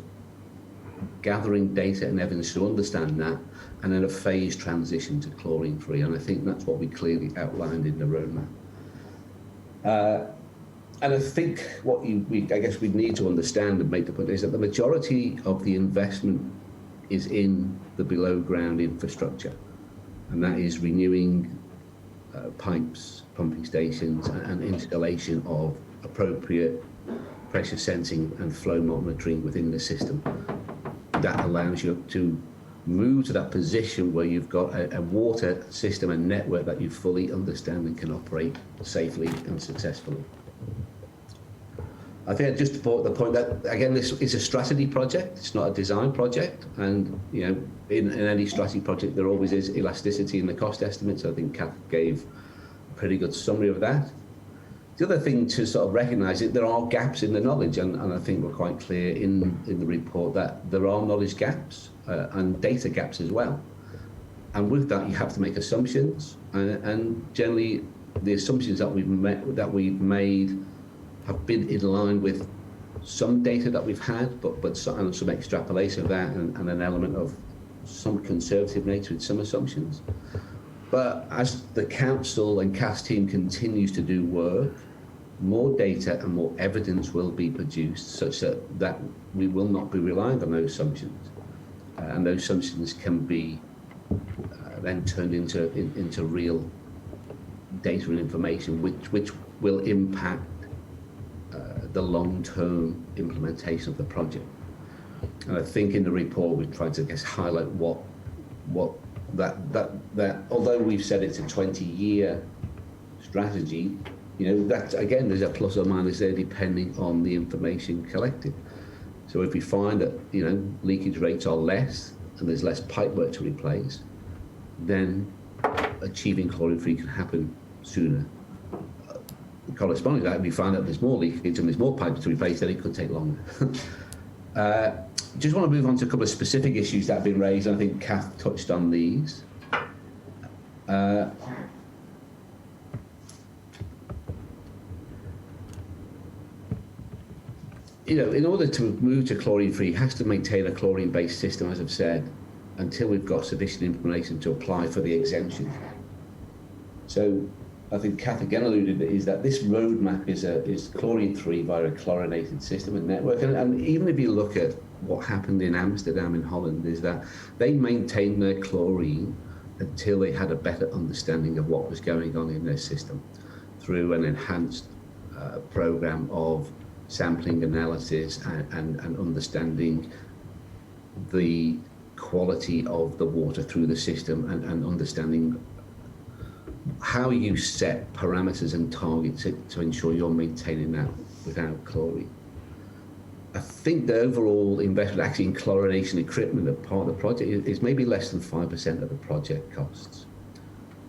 gathering data and evidence to understand that, and then a phased transition to chlorine-free. And I think that's what we clearly outlined in the roadmap. And I think what I guess we need to understand and make the point is that the majority of the investment is in the below-ground infrastructure, and that is renewing pipes, pumping stations, and installation of appropriate pressure sensing and flow monitoring within the system. That allows you to move to that position where you've got a water system and network that you fully understand and can operate safely and successfully. I think just to put the point that, again, this is a strategy project, it's not a design project, and in any strategy project there always is elasticity in the cost estimates. I think Kath gave a pretty good summary of that. The other thing to sort of recognise is there are gaps in the knowledge, and I think we're quite clear in the report that there are knowledge gaps and data gaps as well. And with that, you have to make assumptions, and generally the assumptions that we've made have been in line with some data that we've had, but some extrapolation of that, and an element of some conservative nature with some assumptions. But as the council and Kath's team continues to do work, more data and more evidence will be produced such that we will not be relying on those assumptions. And those assumptions can be then turned into real data and information which will impact the long-term implementation of the project. And I think in the report we've tried to highlight what that although we've said it's a 20-year strategy, that again there's a plus or minus there depending on the information collected. So if we find that leakage rates are less and there's less pipework to replace, then achieving chlorine-free can happen sooner. Corresponding to that, if we find that there's more leakage and there's more pipes to replace, then it could take longer. Just want to move on to a couple of specific issues that have been raised, and I think Kath touched on these. In order to move to chlorine-free, it has to maintain a chlorine-based system, as I've said, until we've got sufficient information to apply for the exemption. So I think Kath again alluded is that this roadmap is chlorine-free via a chlorinated system and network. And even if you look at what happened in Amsterdam in Holland, is that they maintained their chlorine until they had a better understanding of what was going on in their system through an enhanced program of sampling analysis and understanding the quality of the water through the system and understanding how you set parameters and targets to ensure you're maintaining that without chlorine. I think the overall investment actually in chlorination equipment as part of the project is maybe less than 5% of the project costs.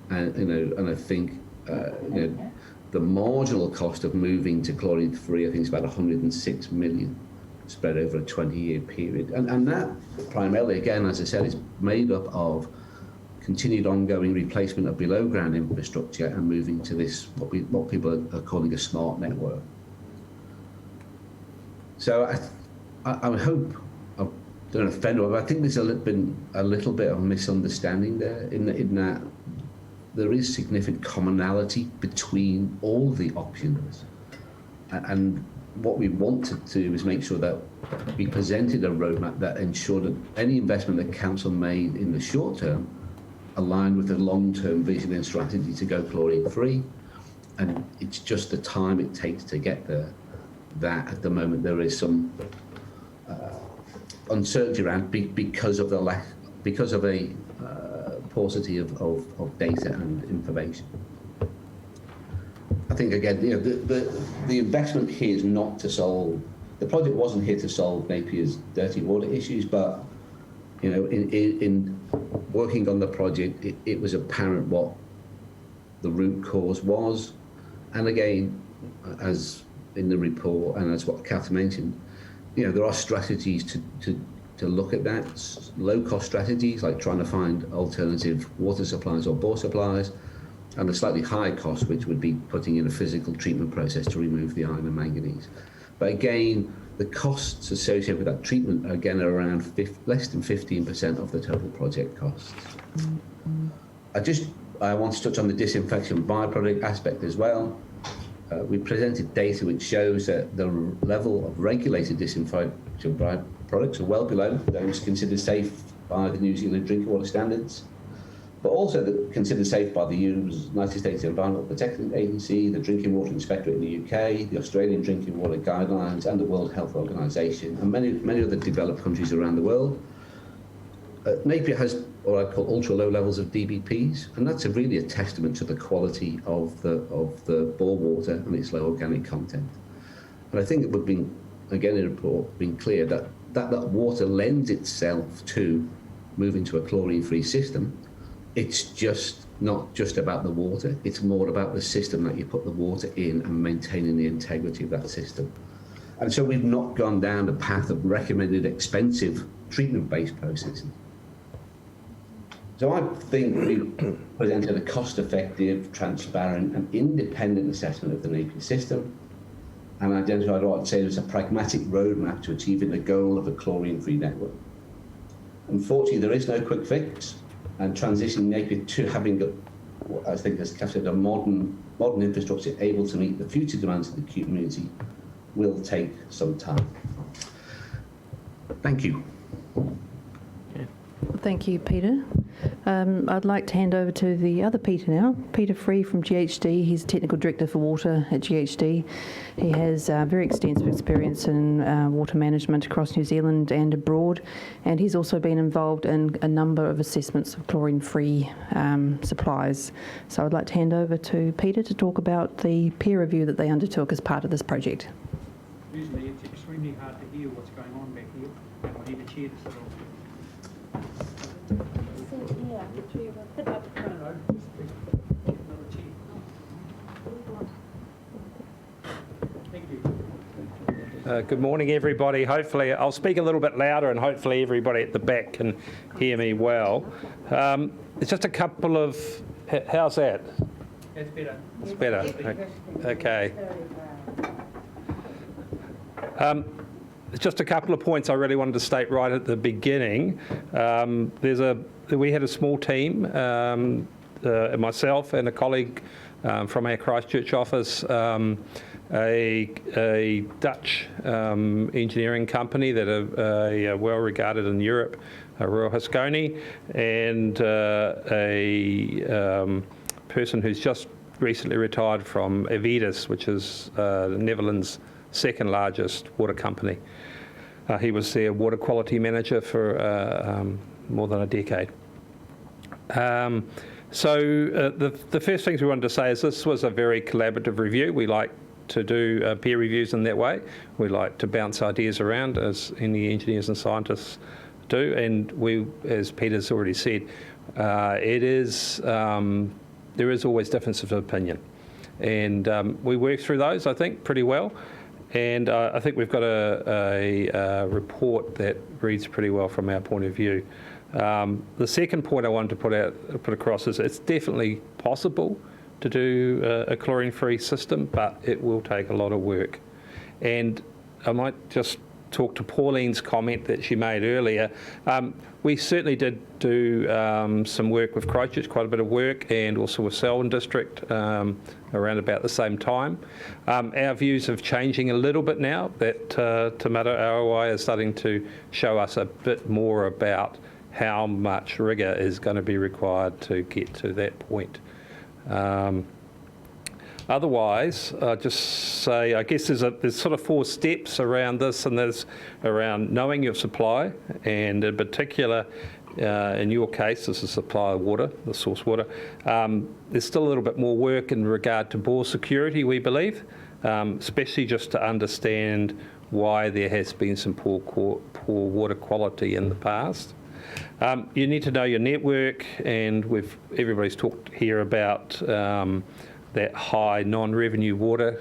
And I think the marginal cost of moving to chlorine-free, I think, is about 106 million spread over a 20-year period. And that primarily, again, as I said, is made up of continued ongoing replacement of below-ground infrastructure and moving to this, what people are calling a smart network. So I hope I don't offend, but I think there's been a little bit of misunderstanding there in that there is significant commonality between all the options. And what we want to do is make sure that we presented a roadmap that ensured that any investment that council made in the short term aligned with the long-term vision and strategy to go chlorine-free. And it's just the time it takes to get there that at the moment there is some uncertainty around because of a paucity of data and information. I think again, the investment here is not to solve. The project wasn't here to solve Napier's dirty water issues, but in working on the project, it was apparent what the root cause was, and again, as in the report and as what Kath mentioned, there are strategies to look at that, low-cost strategies like trying to find alternative water supplies or bore supplies, and a slightly higher cost, which would be putting in a physical treatment process to remove the iron and manganese. But again, the costs associated with that treatment are again around less than 15% of the total project costs. I want to touch on the disinfection byproduct aspect as well. We presented data which shows that the level of regulated disinfection byproducts are well below those considered safe by the New Zealand drinking water standards, but also considered safe by the United States Environmental Protection Agency, the Drinking Water Inspectorate in the UK, the Australian Drinking Water Guidelines, and the World Health Organization, and many other developed countries around the world. Napier has what I call ultra-low levels of DBPs, and that's really a testament to the quality of the bore water and its low organic content. And I think it would be, again, in the report, been clear that water lends itself to moving to a chlorine-free system. It's just not just about the water, it's more about the system that you put the water in and maintaining the integrity of that system. And so we've not gone down the path of recommended expensive treatment-based processing. So I think we presented a cost-effective, transparent and independent assessment of the Napier system and identified what I'd say was a pragmatic roadmap to achieving the goal of a chlorine-free network. Unfortunately, there is no quick fix, and transitioning Napier to having, I think, as Kath said, a modern infrastructure able to meet the future demands of the community will take some time. Thank you. Thank you, Peter. I'd like to hand over to the other Peter now, Peter Free from GHD. He's Technical Director for Water at GHD. He has very extensive experience in water management across New Zealand and abroad, and he's also been involved in a number of assessments of chlorine-free supplies. So I'd like to hand over to Peter to talk about the peer review that they undertook as part of this project. Usually it's extremely hard to hear what's going on back here, and I need a chair to sit on. Good morning, everybody. Hopefully, I'll speak a little bit louder and hopefully everybody at the back can hear me well. It's just a couple of... How's that? That's better. It's better. Okay. Just a couple of points I really wanted to state right at the beginning. We had a small team, myself and a colleague from our Christchurch office, a Dutch engineering company that are well regarded in Europe, Royal Haskoning, and a person who's just recently retired from Avedis, which is the Netherlands' second largest water company. He was their water quality manager for more than a decade. So the first things we wanted to say is this was a very collaborative review. We like to do peer reviews in that way. We like to bounce ideas around, as any engineers and scientists do. And we, as Peter's already said, there is always difference of opinion. And we work through those, I think, pretty well. And I think we've got a report that reads pretty well from our point of view. The second point I wanted to put across is it's definitely possible to do a chlorine-free system, but it will take a lot of work. And I might just talk to Pauline's comment that she made earlier. We certainly did do some work with Christchurch, quite a bit of work, and also with Selwyn District around about the same time. Our views are changing a little bit now that Te Mata ROI is starting to show us a bit more about how much rigour is going to be required to get to that point. Otherwise, just say, I guess there's sort of 4 steps around this, and there's around knowing your supply, and in particular, in your case, this is supply of water, the source water. There's still a little bit more work in regard to bore security, we believe, especially just to understand why there has been some poor water quality in the past. You need to know your network, and everybody's talked here about that high non-revenue water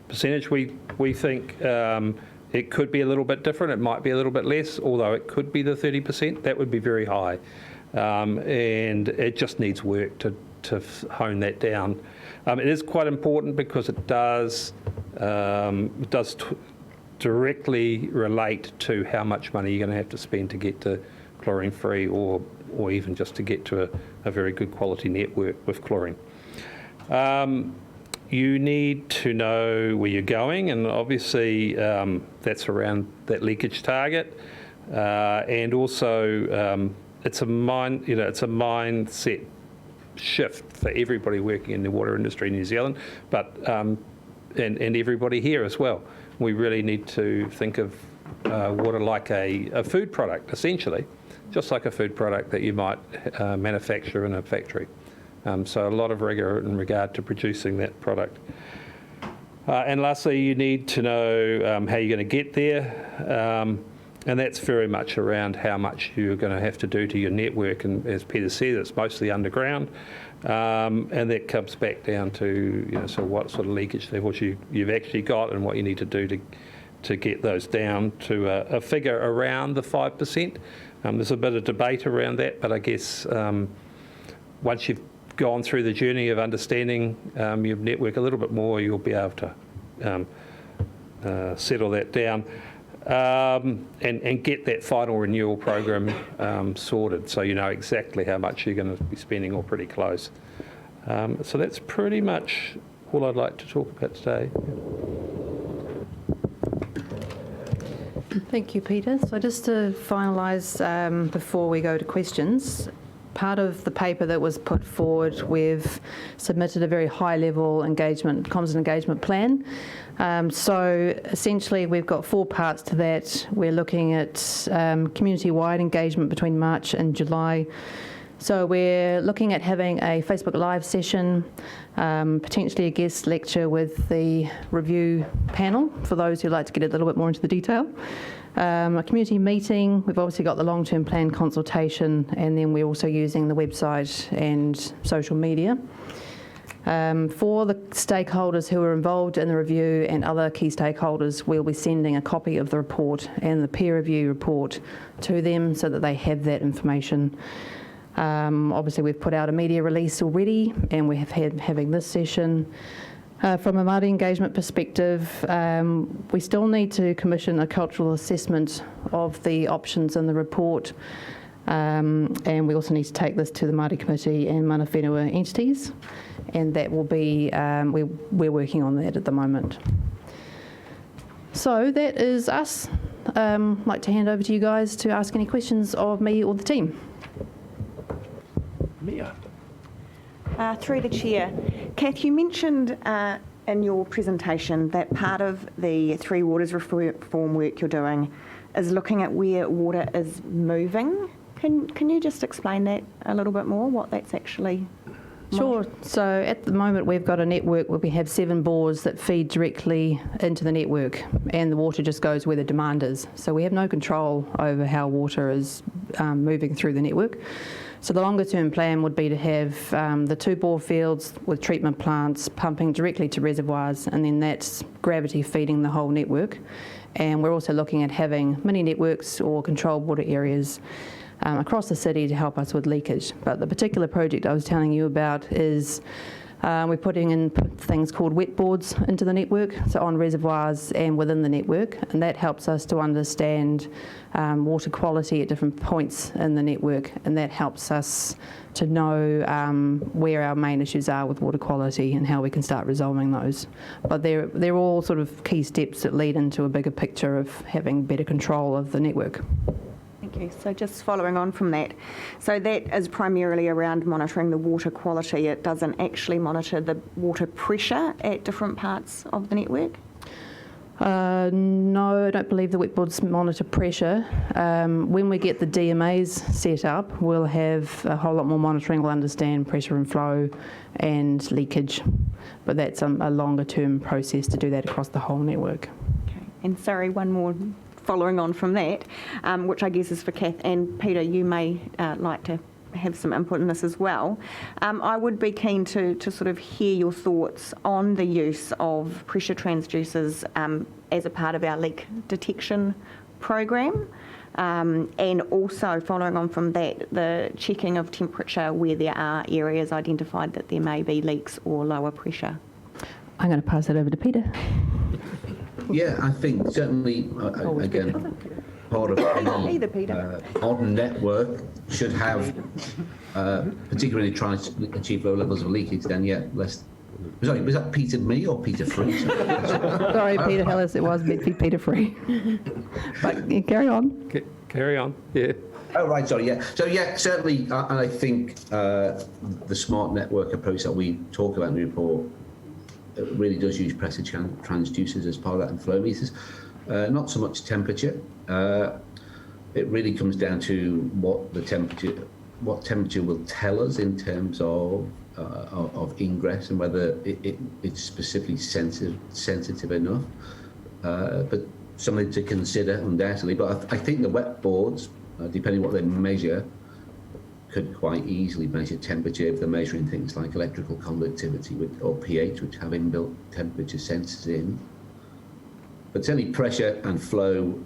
percentage. We think it could be a little bit different. It might be a little bit less, although it could be the 30%. That would be very high. And it just needs work to hone that down. It is quite important because it does directly relate to how much money you're going to have to spend to get to chlorine-free, or even just to get to a very good quality network with chlorine. You need to know where you're going, and obviously that's around that leakage target, and also it's a mindset shift for everybody working in the water industry in New Zealand, but and everybody here as well. We really need to think of water like a food product, essentially, just like a food product that you might manufacture in a factory. So a lot of rigour in regard to producing that product. And lastly, you need to know how you're going to get there. And that's very much around how much you're going to have to do to your network. And as Peter said, it's mostly underground. And that comes back down to, so what sort of leakage levels you've actually got and what you need to do to get those down to a figure around the 5%. There's a bit of debate around that, but I guess once you've gone through the journey of understanding your network a little bit more, you'll be able to settle that down and get that final renewal program sorted, so you know exactly how much you're going to be spending, or pretty close. So that's pretty much all I'd like to talk about today. Thank you, Peter. So just to finalise before we go to questions, part of the paper that was put forward, we've submitted a very high-level comms and engagement plan. So essentially we've got 4 parts to that. We're looking at community-wide engagement between March and July. So we're looking at having a Facebook Live session, potentially a guest lecture with the review panel for those who'd like to get a little bit more into the detail. A community meeting, we've obviously got the long-term plan consultation, and then we're also using the website and social media. For the stakeholders who are involved in the review and other key stakeholders, we'll be sending a copy of the report and the peer review report to them so that they have that information. Obviously, we've put out a media release already, and we have having this session. From a Māori engagement perspective, we still need to commission a cultural assessment of the options in the report, and we also need to take this to the Māori Committee and Mana Whenua entities, and that will be, we're working on that at the moment. So that is us. I'd like to hand over to you guys to ask any questions of me or the team. Mia. Through the chair. Kath, you mentioned in your presentation that part of the Three Waters reform work you're doing is looking at where water is moving. Can you just explain that a little bit more, what that's actually? Sure. So at the moment we've got a network where we have 7 bores that feed directly into the network, and the water just goes where the demand is. So we have no control over how water is moving through the network. So the longer term plan would be to have the 2 bore fields with treatment plants pumping directly to reservoirs, and then that's gravity feeding the whole network. And we're also looking at having mini networks or controlled water areas across the city to help us with leakage. But the particular project I was telling you about is we're putting in things called wet boards into the network, so on reservoirs and within the network, and that helps us to understand water quality at different points in the network, and that helps us to know where our main issues are with water quality and how we can start resolving those. But they're all sort of key steps that lead into a bigger picture of having better control of the network. Thank you. So just following on from that, so that is primarily around monitoring the water quality. It doesn't actually monitor the water pressure at different parts of the network? No, I don't believe the wet boards monitor pressure. When we get the DMAs set up, we'll have a whole lot more monitoring. We'll understand pressure and flow and leakage, but that's a longer term process to do that across the whole network. Okay. And sorry, one more following on from that, which I guess is for Kath and Peter, you may like to have some input in this as well. I would be keen to sort of hear your thoughts on the use of pressure transducers as a part of our leak detection program, and also following on from that, the checking of temperature where there are areas identified that there may be leaks or lower pressure. I'm going to pass it over to Peter. Yeah, I think certainly, again, part of any modern network should have, particularly trying to achieve low levels of leakage, then less. Sorry, was that Peter me or Peter Free? Sorry, Peter Hillis, it was meant to be Peter Free. But carry on. Carry on, yeah. Oh, right, sorry, yeah. So, yeah, certainly, and I think the smart network approach that we talk about in the report really does use pressure transducers as part of that, and flow meters. Not so much temperature. It really comes down to what temperature will tell us in terms of of ingress and whether it's specifically sensitive enough. But something to consider, undoubtedly. But I think the wet boards, depending what they measure, could quite easily measure temperature if they're measuring things like electrical conductivity or pH, which have inbuilt temperature sensors in. But certainly pressure and flow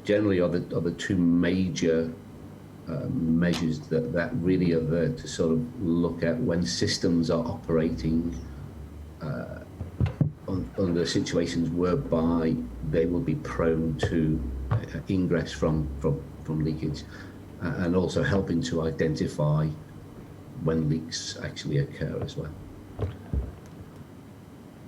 generally are the two major measures that really are there to sort of look at when systems are operating under situations whereby they will be prone to ingress from leakage, and also helping to identify when leaks actually occur as well.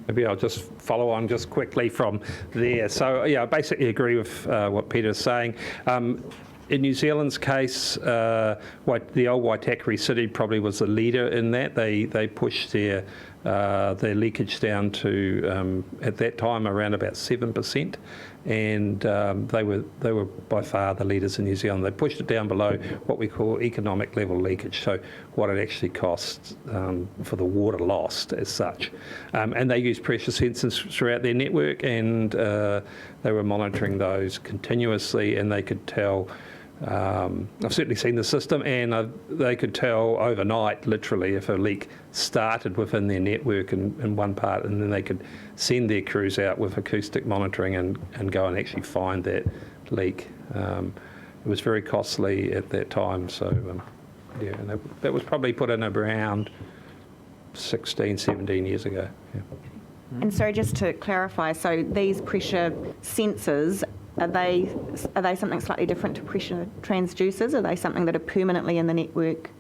Maybe I'll just follow on just quickly from there. So, yeah, I basically agree with what Peter's saying. In New Zealand's case, the old Waitakere City probably was the leader in that. They pushed their leakage down to, at that time, around about 7%. And they were by far the leaders in New Zealand. They pushed it down below what we call economic level leakage, so what it actually costs for the water lost as such. And they used pressure sensors throughout their network, and they were monitoring those continuously, and they could tell. I've certainly seen the system, and they could tell overnight, literally, if a leak started within their network in one part, and then they could send their crews out with acoustic monitoring and go and actually find that leak. It was very costly at that time, so yeah, and that was probably put in around 16, 17 years ago. Yeah. And so just to clarify, so these pressure sensors, are they something slightly different to pressure transducers? Are they something that are permanently in the network,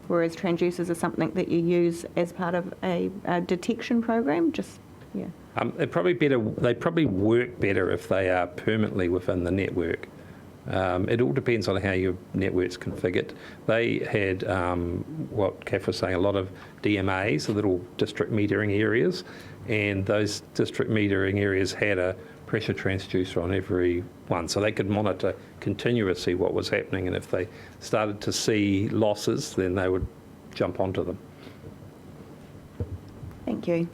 whereas transducers are something that you use as part of a detection program? Just, yeah. They probably work better if they are permanently within the network. It all depends on how your network's configured. They had, what Kath was saying, a lot of DMAs, the little district metering areas, and those district metering areas had a pressure transducer on every one, so they could monitor continuously what was happening, and if they started to see losses, then they would jump onto them. Thank you.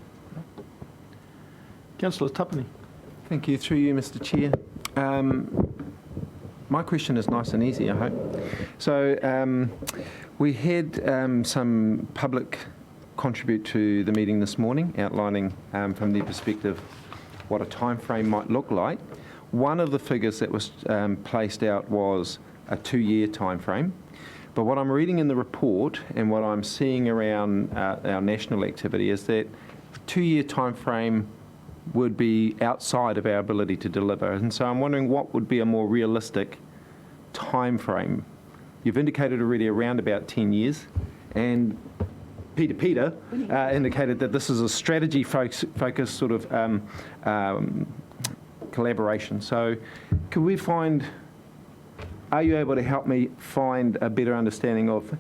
Councillor Tuppeny. Thank you. Through you, Mr. Chair. My question is nice and easy, I hope. So we had some public contribute to the meeting this morning, outlining from their perspective what a time frame might look like. One of the figures that was placed out was a 2-year time frame. But what I'm reading in the report and what I'm seeing around our national activity is that a 2-year time frame would be outside of our ability to deliver. And so I'm wondering what would be a more realistic time frame. You've indicated already around about 10 years, and Peter indicated that this is a strategy focused sort of collaboration. So could we are you able to help me find a better understanding of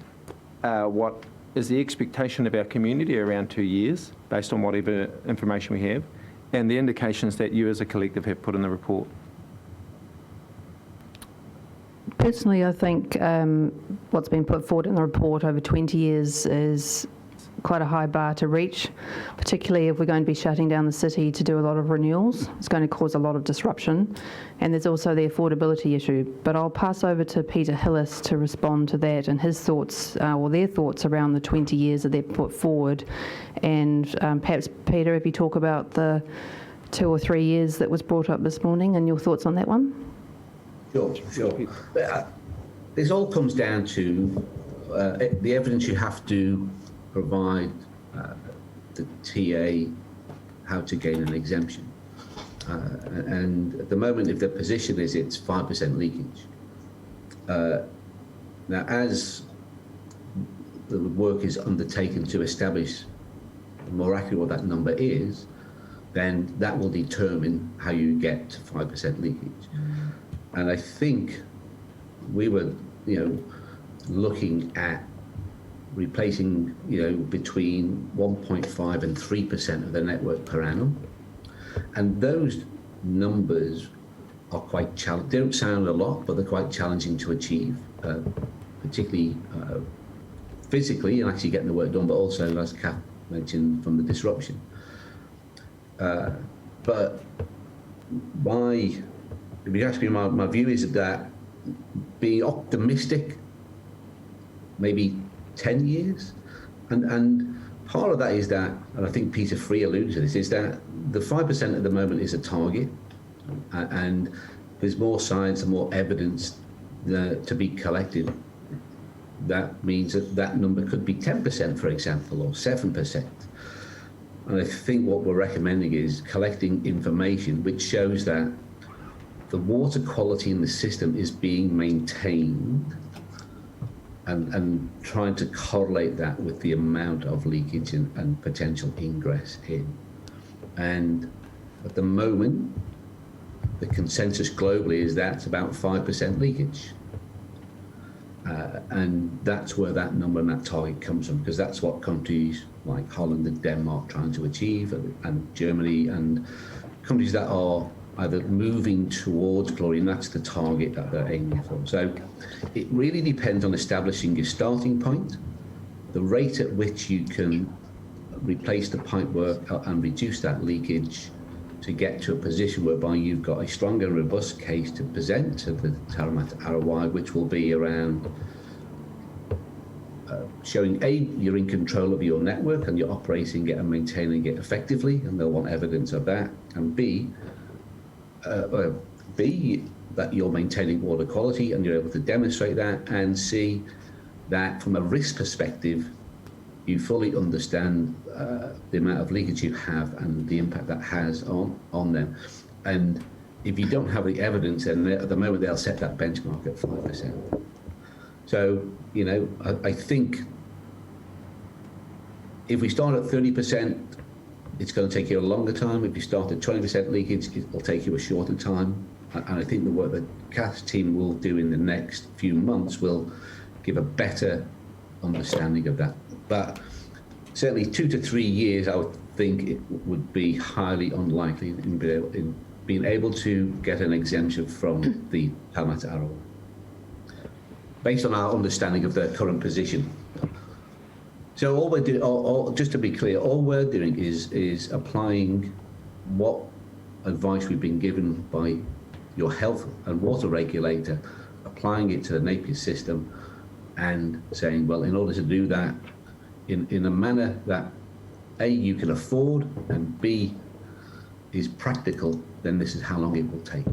what is the expectation of our community around 2 years, based on whatever information we have, and the indications that you as a collective have put in the report? Personally, I think what's been put forward in the report over 20 years is quite a high bar to reach, particularly if we're going to be shutting down the city to do a lot of renewals. It's going to cause a lot of disruption, and there's also the affordability issue. But I'll pass over to Peter Hillis to respond to that and his thoughts, or their thoughts around the 20 years that they've put forward. And perhaps, Peter, if you talk about the 2 or 3 years that was brought up this morning and your thoughts on that one. Sure. This all comes down to the evidence you have to provide the TA how to gain an exemption. And at the moment, if the position is it's 5% leakage. Now, as the work is undertaken to establish more accurately what that number is, then that will determine how you get to 5% leakage. And I think we were, looking at replacing, between 1.5 and 3% of the network per annum. And those numbers are quite challenging. They don't sound a lot, but they're quite challenging to achieve, particularly physically and actually getting the work done, but also, as Kath mentioned, from the disruption. But if you ask me, my view is that being optimistic, maybe 10 years, and part of that is that, and I think Peter Free alluded to this, is that the 5% at the moment is a target, and there's more science and more evidence to be collected. That means that number could be 10%, for example, or 7%. And I think what we're recommending is collecting information which shows that the water quality in the system is being maintained, and trying to correlate that with the amount of leakage and potential ingress in. And at the moment, the consensus globally is that's about 5% leakage. And that's where that number and that target comes from, because that's what countries like Holland and Denmark trying to achieve, and Germany, and countries that are either moving towards chlorine, that's the target that they're aiming for. So it really depends on establishing your starting point, the rate at which you can replace the pipework and reduce that leakage to get to a position whereby you've got a strong and robust case to present to the Parramatta ROI, which will be around showing A, you're in control of your network and you're operating it and maintaining it effectively, and they'll want evidence of that, and B, that you're maintaining water quality and you're able to demonstrate that, and C, that from a risk perspective, you fully understand the amount of leakage you have and the impact that has on them. And if you don't have the evidence, then at the moment they'll set that benchmark at 5%. So, you know, I think if we start at 30%, it's going to take you a longer time. If you start at 20% leakage, it'll take you a shorter time. And I think the work that Kath's team will do in the next few months will give a better understanding of that. But certainly 2 to 3 years, I would think it would be highly unlikely in being able to get an exemption from the Parramatta ROI, based on our understanding of their current position. So all we're doing, just to be clear, all we're doing is applying what advice we've been given by your health and water regulator, applying it to the Napier system, and saying, well, in order to do that in a manner that A, you can afford, and B, is practical, then this is how long it will take.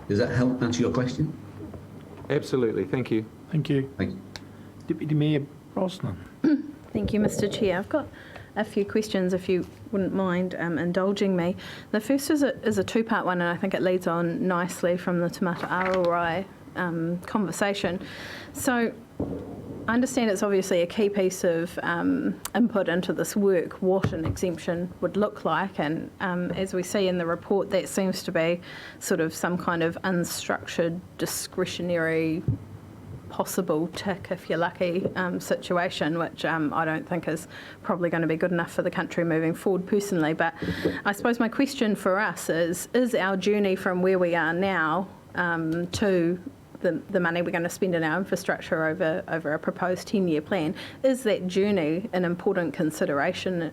Does that help answer your question? Absolutely, thank you. Thank you. Thank you. Deputy Mayor Brosnan. Thank you, Mr. Chair. I've got a few questions, if you wouldn't mind indulging me. The first is a two-part one, and I think it leads on nicely from the Tomato ROI conversation. So I understand it's obviously a key piece of input into this work, what an exemption would look like, and as we see in the report, that seems to be sort of some kind of unstructured, discretionary, possible tick, if you're lucky, situation, which I don't think is probably going to be good enough for the country moving forward personally. But I suppose my question for us is our journey from where we are now to the money we're going to spend in our infrastructure over a proposed 10-year plan, is that journey an important consideration,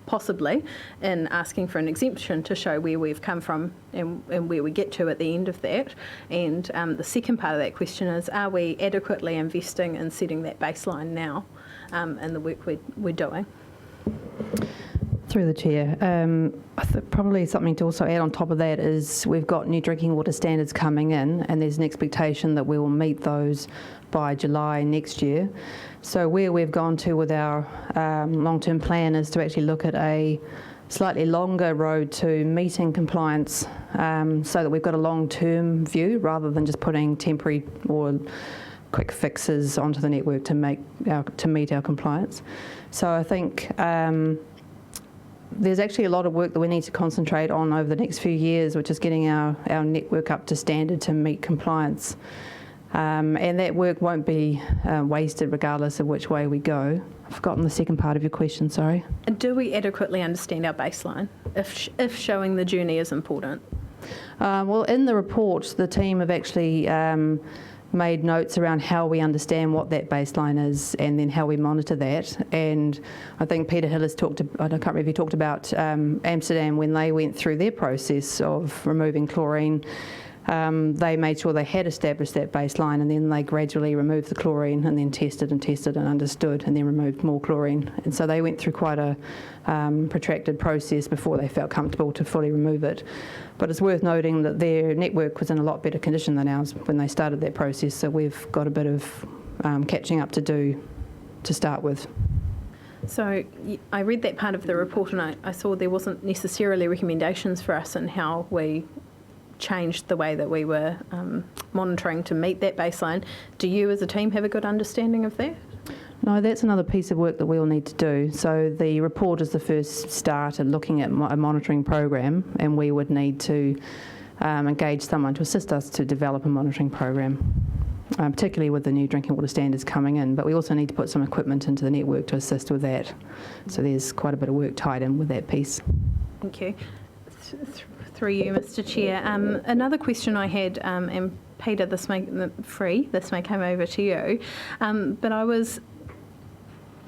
possibly, in asking for an exemption to show where we've come from and where we get to at the end of that? And the second part of that question is, are we adequately investing in setting that baseline now in the work we're doing? Through the Chair. Probably something to also add on top of that is we've got new drinking water standards coming in, and there's an expectation that we will meet those by July next year. So where we've gone to with our long-term plan is to actually look at a slightly longer road to meeting compliance, so that we've got a long-term view rather than just putting temporary or quick fixes onto the network to meet our compliance. So I think there's actually a lot of work that we need to concentrate on over the next few years, which is getting our network up to standard to meet compliance. And that work won't be wasted regardless of which way we go. I've forgotten the second part of your question, sorry. Do we adequately understand our baseline, if showing the journey is important? Well, in the report, the team have actually made notes around how we understand what that baseline is and then how we monitor that. And I think Peter Hill has talked, I can't remember if he talked about Amsterdam when they went through their process of removing chlorine. They made sure they had established that baseline, and then they gradually removed the chlorine and then tested and understood and then removed more chlorine. And so they went through quite a protracted process before they felt comfortable to fully remove it. But it's worth noting that their network was in a lot better condition than ours when they started that process, so we've got a bit of catching up to do to start with. So I read that part of the report, and I saw there wasn't necessarily recommendations for us in how we changed the way that we were monitoring to meet that baseline. Do you as a team have a good understanding of that? No, that's another piece of work that we'll need to do. So the report is the first start in looking at a monitoring program, and we would need to engage someone to assist us to develop a monitoring program, particularly with the new drinking water standards coming in. But we also need to put some equipment into the network to assist with that. So there's quite a bit of work tied in with that piece. Thank you. Through you, Mr. Chair. Another question I had, and Peter, this may come over to you, but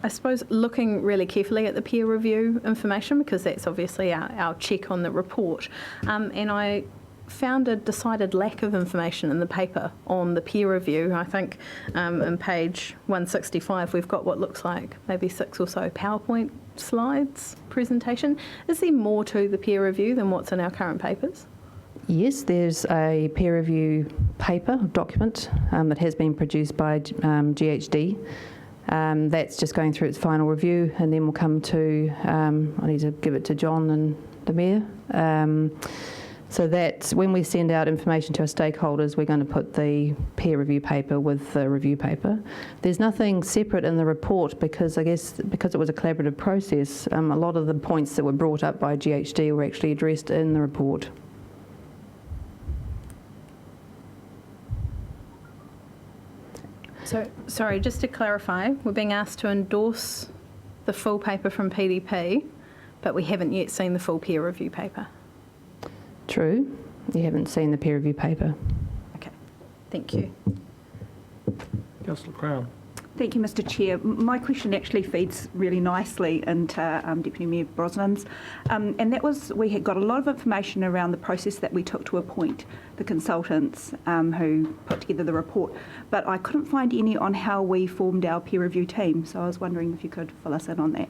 I suppose looking really carefully at the peer review information, because that's obviously our check on the report, and I found a decided lack of information in the paper on the peer review. I think in page 165 we've got what looks like maybe 6 or so PowerPoint slides presentation. Is there more to the peer review than what's in our current papers? Yes, there's a peer review paper, document, that has been produced by GHD. That's just going through its final review, and then we'll come to, I need to give it to John and Napier. So that when we send out information to our stakeholders, we're going to put the peer review paper with the review paper. There's nothing separate in the report because I guess because it was a collaborative process, a lot of the points that were brought up by GHD were actually addressed in the report. So, sorry, just to clarify, we're being asked to endorse the full paper from PDP, but we haven't yet seen the full peer review paper. True. You haven't seen the peer review paper. Okay, thank you. Councillor Crown. Thank you, Mr. Chair. My question actually feeds really nicely into Deputy Mayor Brosnan's, and that was we had got a lot of information around the process that we took to appoint the consultants who put together the report, but I couldn't find any on how we formed our peer review team, so I was wondering if you could fill us in on that.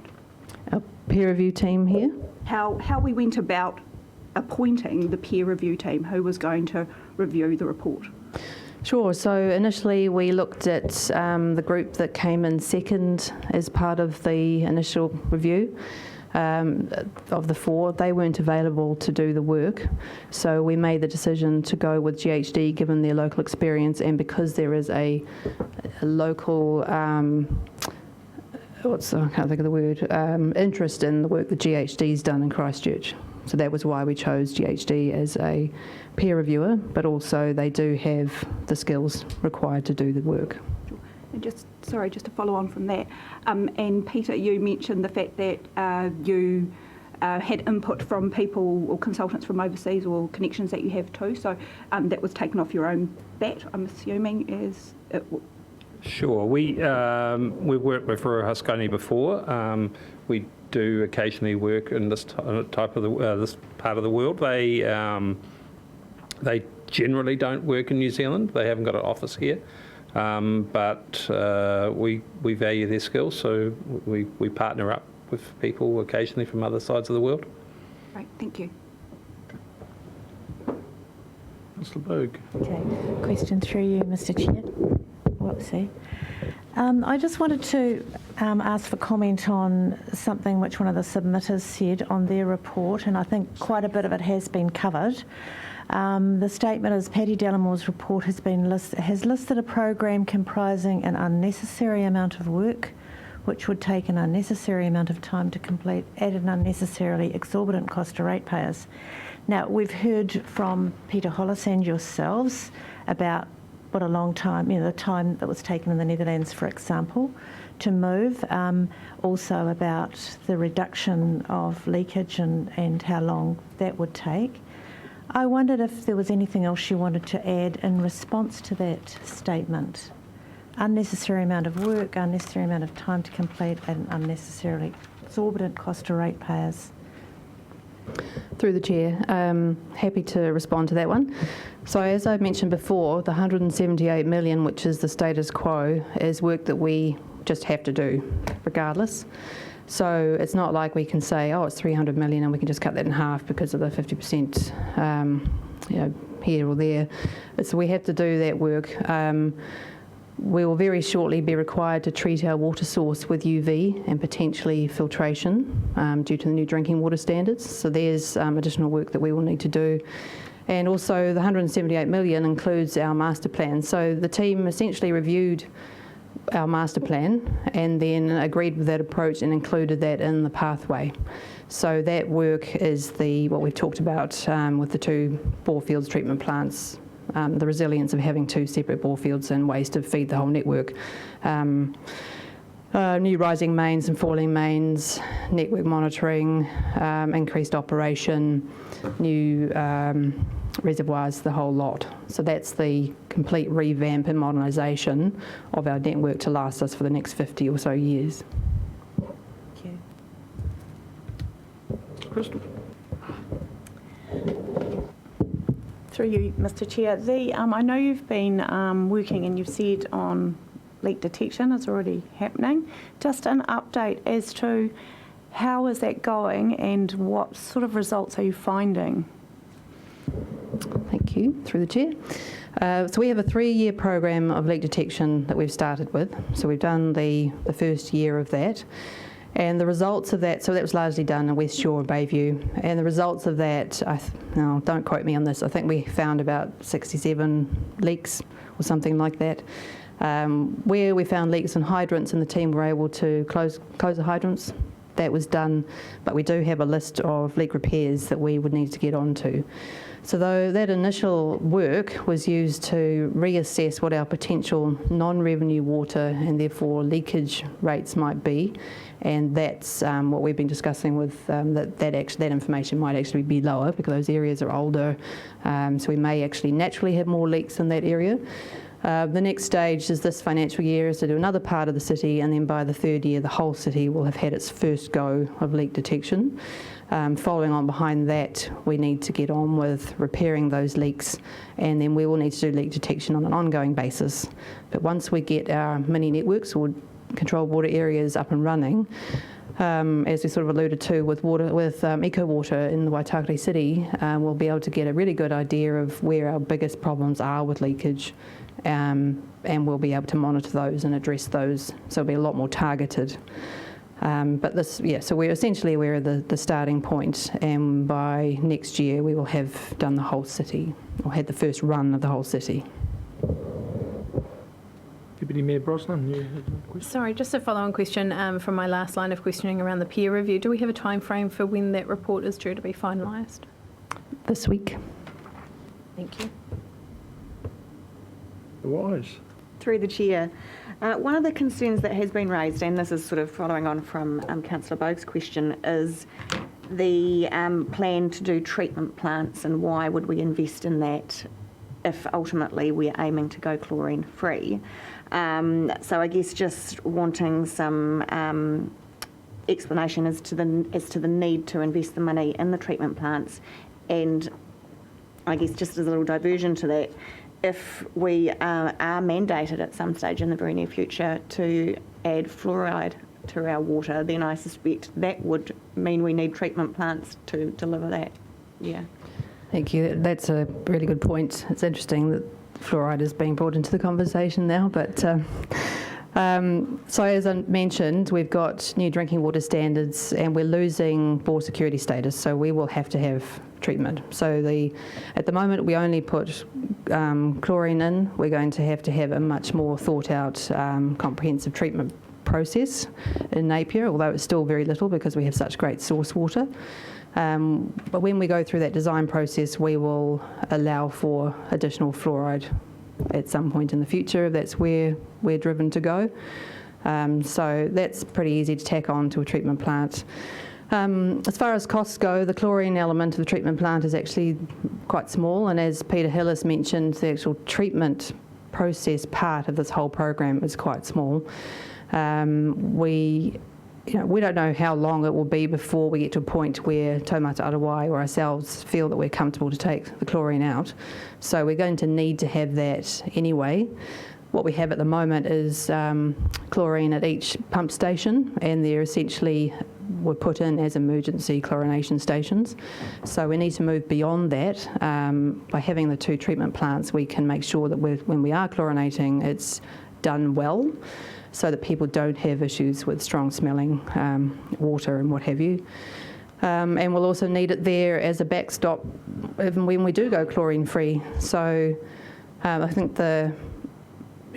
Our peer review team here? How we went about appointing the peer review team, who was going to review the report. Sure. So initially we looked at the group that came in second as part of the initial review. Of the 4, they weren't available to do the work. So we made the decision to go with GHD given their local experience and because there is a local, I can't think of the word, interest in the work that GHD's done in Christchurch. So that was why we chose GHD as a peer reviewer, but also they do have the skills required to do the work. And just to follow on from that, and Peter, you mentioned the fact that you had input from people or consultants from overseas or connections that you have too, so that was taken off your own bat, I'm assuming, as it Sure. We've worked with Rua Haskani before. We do occasionally work in this type of this part of the world. They generally don't work in New Zealand. They haven't got an office here, but we value their skills, so we partner up with people occasionally from other sides of the world. Right. Thank you. Councillor Boog. Okay. Question through you, Mr. Chair. Whoopsie. I just wanted to ask for comment on something which one of the submitters said on their report, and I think quite a bit of it has been covered. The statement is Paddy Dellamore's report has listed a program comprising an unnecessary amount of work, which would take an unnecessary amount of time to complete at an unnecessarily exorbitant cost to ratepayers. Now, we've heard from Peter Hollis and yourselves about what a long time, the time that was taken in the Netherlands, for example, to move. Also about the reduction of leakage and how long that would take. I wondered if there was anything else you wanted to add in response to that statement. Unnecessary amount of work, unnecessary amount of time to complete, and unnecessarily exorbitant cost to ratepayers. Through the Chair, happy to respond to that one. So as I mentioned before, the 178 million, which is the status quo, is work that we just have to do regardless. So it's not like we can say, oh, it's 300 million and we can just cut that in half because of the 50% here or there. So we have to do that work. We will very shortly be required to treat our water source with UV and potentially filtration due to the new drinking water standards. So there's additional work that we will need to do. And also the 178 million includes our master plan. So the team essentially reviewed our master plan and then agreed with that approach and included that in the pathway. So that work is what we've talked about with the 2 bore fields treatment plants. The resilience of having 2 separate bore fields and ways to feed the whole network. New rising mains and falling mains, network monitoring, increased operation, new reservoirs, the whole lot. So that's the complete revamp and modernisation of our network to last us for the next 50 or so years. Thank you. Crystal? Through you, Mr. Chair, I know you've been working and you've said on leak detection is already happening. Just an update as to how is that going and what sort of results are you finding? Thank you. Through the Chair. So we have a 3-year program of leak detection that we've started with. So we've done the first year of that. And the results of that, so that was largely done in West Shore and Bayview, and the results of that, now don't quote me on this, I think we found about 67 leaks or something like that. Where we found leaks in hydrants and the team were able to close the hydrants, that was done, but we do have a list of leak repairs that we would need to get onto. So though that initial work was used to reassess what our potential non-revenue water and therefore leakage rates might be, and that's what we've been discussing with that information might actually be lower because those areas are older, so we may actually naturally have more leaks in that area. The next stage is this financial year is to do another part of the city, and then by the 3rd year the whole city will have had its first go of leak detection. Following on behind that, we need to get on with repairing those leaks, and then we will need to do leak detection on an ongoing basis. But once we get our mini networks or controlled water areas up and running, as we sort of alluded to with Eco Water in the Waitakere City, we'll be able to get a really good idea of where our biggest problems are with leakage, and we'll be able to monitor those and address those, so it'll be a lot more targeted. So we're essentially aware of the starting point, and by next year we will have done the whole city, or had the first run of the whole city. Deputy Mayor Brosnan, you had a question? Sorry, just a follow-on question from my last line of questioning around the peer review. Do we have a time frame for when that report is due to be finalised? This week. Thank you. Wise. Through the Chair, one of the concerns that has been raised, and this is sort of following on from Councillor Bogue's question, is the plan to do treatment plants and why would we invest in that if ultimately we're aiming to go chlorine free. So I guess just wanting some explanation as to the need to invest the money in the treatment plants, and I guess just as a little diversion to that, if we are mandated at some stage in the very near future to add fluoride to our water, then I suspect that would mean we need treatment plants to deliver that. Yeah. Thank you. That's a really good point. It's interesting that fluoride is being brought into the conversation now, but so as I mentioned, we've got new drinking water standards and we're losing bore security status, so we will have to have treatment. So at the moment we only put chlorine in. We're going to have a much more thought out comprehensive treatment process in Napier, although it's still very little because we have such great source water. But when we go through that design process, we will allow for additional fluoride at some point in the future if that's where we're driven to go. So that's pretty easy to tack on to a treatment plant. As far as costs go, the chlorine element of the treatment plant is actually quite small, and as Peter Hillis mentioned, the actual treatment process part of this whole program is quite small. We don't know how long it will be before we get to a point where Taumata Arawai or ourselves feel that we're comfortable to take the chlorine out. So we're going to need to have that anyway. What we have at the moment is chlorine at each pump station, and they're essentially were put in as emergency chlorination stations. So we need to move beyond that. By having the 2 treatment plants, we can make sure that when we are chlorinating, it's done well, so that people don't have issues with strong smelling water and what have you. And we'll also need it there as a backstop even when we do go chlorine free. So I think the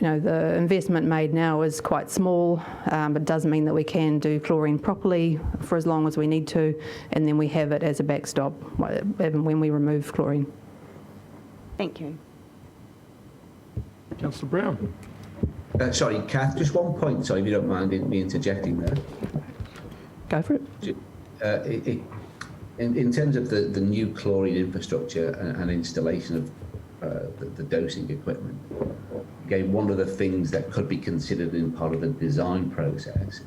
investment made now is quite small, but does mean that we can do chlorine properly for as long as we need to, and then we have it as a backstop even when we remove chlorine. Thank you. Councillor Brown. Sorry, Kath, just one point, sorry, if you don't mind me interjecting there. Go for it. In terms of the new chlorine infrastructure and installation of the dosing equipment, again, one of the things that could be considered in part of the design process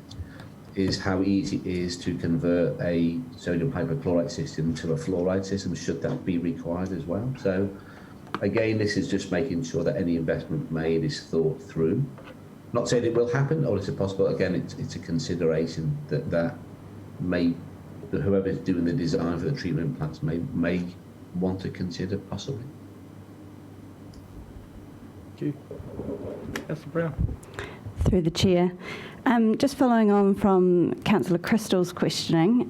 is how easy it is to convert a sodium hypochlorite system to a fluoride system, should that be required as well. So again, this is just making sure that any investment made is thought through. Not saying it will happen or it's possible. Again, it's a consideration that whoever's doing the design for the treatment plants may want to consider possibly. Thank you. Councillor Brown. Through the chair. Just following on from Councillor Crystal's questioning,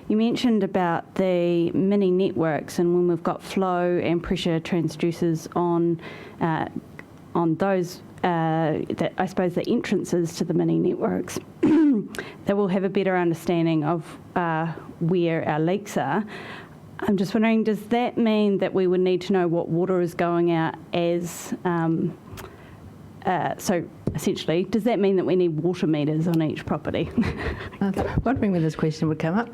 you mentioned about the mini networks, and when we've got flow and pressure transducers on those, that I suppose the entrances to the mini networks, that we'll have a better understanding of where our leaks are. I'm just wondering, does that mean that we would need to know what water is going out as, so essentially, does that mean that we need water meters on each property? I was wondering when this question would come up.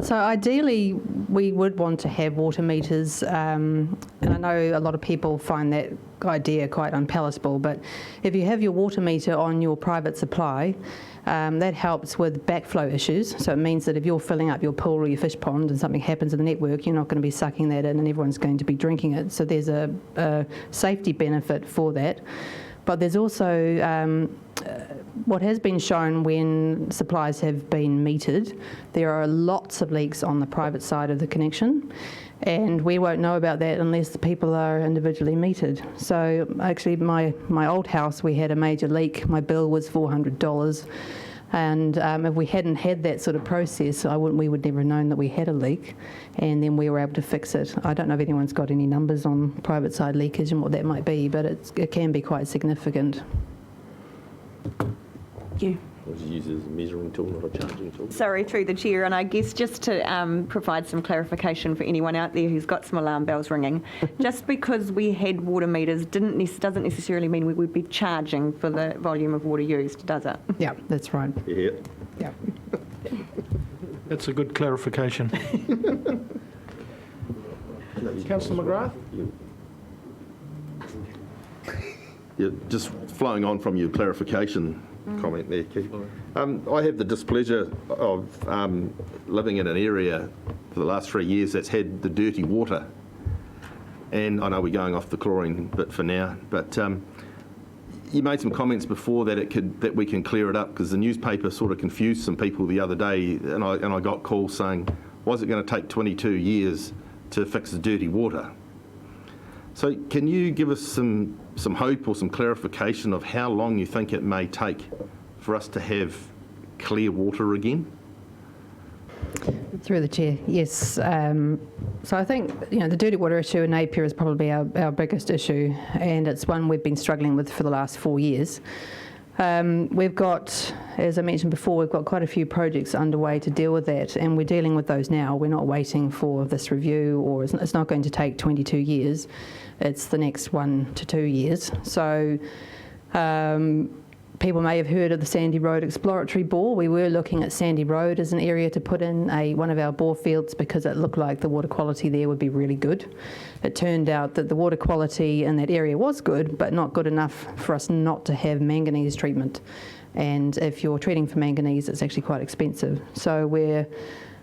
So ideally, we would want to have water meters, and I know a lot of people find that idea quite unpalatable, but if you have your water meter on your private supply, that helps with backflow issues. So it means that if you're filling up your pool or your fish pond and something happens in the network, you're not going to be sucking that in and everyone's going to be drinking it. So there's a safety benefit for that. But there's also what has been shown when supplies have been metered, there are lots of leaks on the private side of the connection, and we won't know about that unless the people are individually metered. So actually my old house, we had a major leak. My bill was $400, and if we hadn't had that sort of process, we would never have known that we had a leak, and then we were able to fix it. I don't know if anyone's got any numbers on private side leakage and what that might be, but it can be quite significant. Thank you. Was used as a measuring tool, not a charging tool. Sorry, through the chair, and I guess just to provide some clarification for anyone out there who's got some alarm bells ringing, just because we had water meters doesn't necessarily mean we would be charging for the volume of water used, does it? Yeah, that's right. Yeah. Yeah. That's a good clarification. Councillor McGrath? Yeah, just flowing on from your clarification comment there, Keith. I have the displeasure of living in an area for the last 3 years that's had the dirty water. And I know we're going off the chlorine bit for now, but you made some comments before that we can clear it up, because the newspaper sort of confused some people the other day, and I got calls saying, why is it going to take 22 years to fix the dirty water? So can you give us some hope or some clarification of how long you think it may take for us to have clear water again? Through the chair, yes. So I think the dirty water issue in Napier is probably our biggest issue, and it's one we've been struggling with for the last 4 years. We've got, as I mentioned before, we've got quite a few projects underway to deal with that, and we're dealing with those now. We're not waiting for this review, or it's not going to take 22 years. It's the next 1 to 2 years. So People may have heard of the Sandy Road exploratory bore. We were looking at Sandy Road as an area to put in one of our bore fields because it looked like the water quality there would be really good. It turned out that the water quality in that area was good, but not good enough for us not to have manganese treatment. And if you're treating for manganese, it's actually quite expensive. So we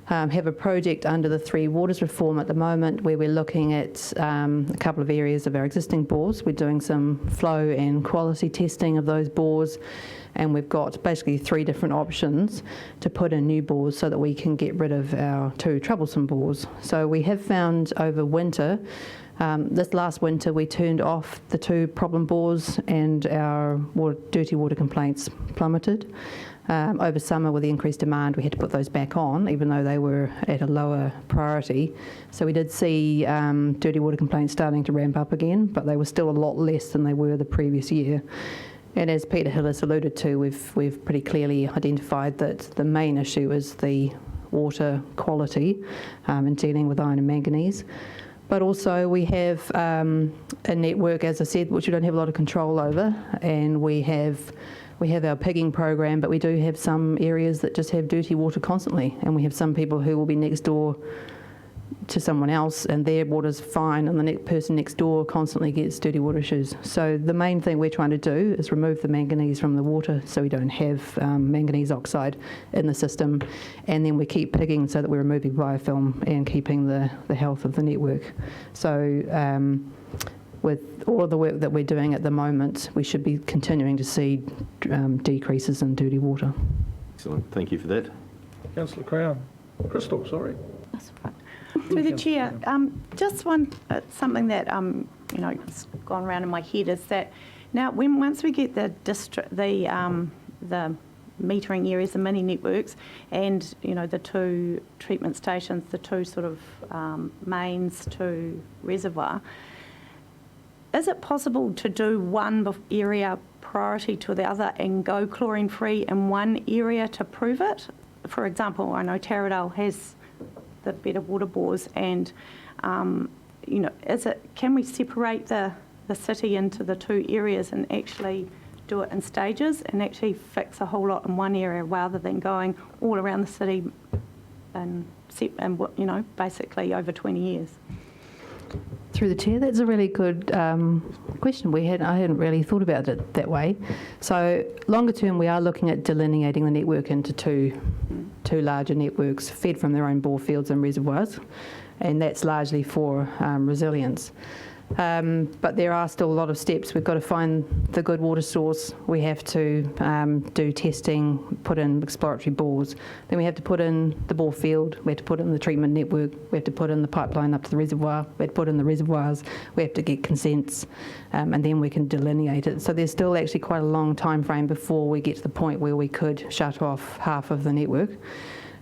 have a project under the Three Waters reform at the moment where we're looking at a couple of areas of our existing bores. We're doing some flow and quality testing of those bores, and we've got basically 3 different options to put in new bores so that we can get rid of our 2 troublesome bores. So we have found over winter, this last winter we turned off the 2 problem bores and our dirty water complaints plummeted. Over summer, with the increased demand, we had to put those back on, even though they were at a lower priority. So we did see dirty water complaints starting to ramp up again, but they were still a lot less than they were the previous year. And as Peter Hillis alluded to, we've pretty clearly identified that the main issue is the water quality in dealing with iron and manganese. But also we have a network, as I said, which we don't have a lot of control over, and we have our pigging program, but we do have some areas that just have dirty water constantly, and we have some people who will be next door to someone else and their water's fine, and the person next door constantly gets dirty water issues. So the main thing we're trying to do is remove the manganese from the water so we don't have manganese oxide in the system, and then we keep pigging so that we're removing biofilm and keeping the health of the network. So with all of the work that we're doing at the moment, we should be continuing to see decreases in dirty water. Excellent, thank you for that. Councillor Crown. Crystal, sorry. That's right. Through the chair, just something that has gone around in my head is that now once we get the metering areas, the mini networks, and the 2 treatment stations, the 2 sort of mains to reservoir. Is it possible to do one area priority to the other and go chlorine-free in one area to prove it? For example, I know Taradale has the better water bores, and can we separate the city into the 2 areas and actually do it in stages and actually fix a whole lot in one area rather than going all around the city and basically over 20 years? Through the chair, that's a really good question. I hadn't really thought about it that way. So longer term, we are looking at delineating the network into two larger networks fed from their own bore fields and reservoirs, and that's largely for resilience. But there are still a lot of steps. We've got to find the good water source. We have to do testing, put in exploratory bores. Then we have to put in the bore field. We have to put in the treatment network. We have to put in the pipeline up to the reservoir. We have to put in the reservoirs. We have to get consents, and then we can delineate it. So there's still actually quite a long time frame before we get to the point where we could shut off half of the network.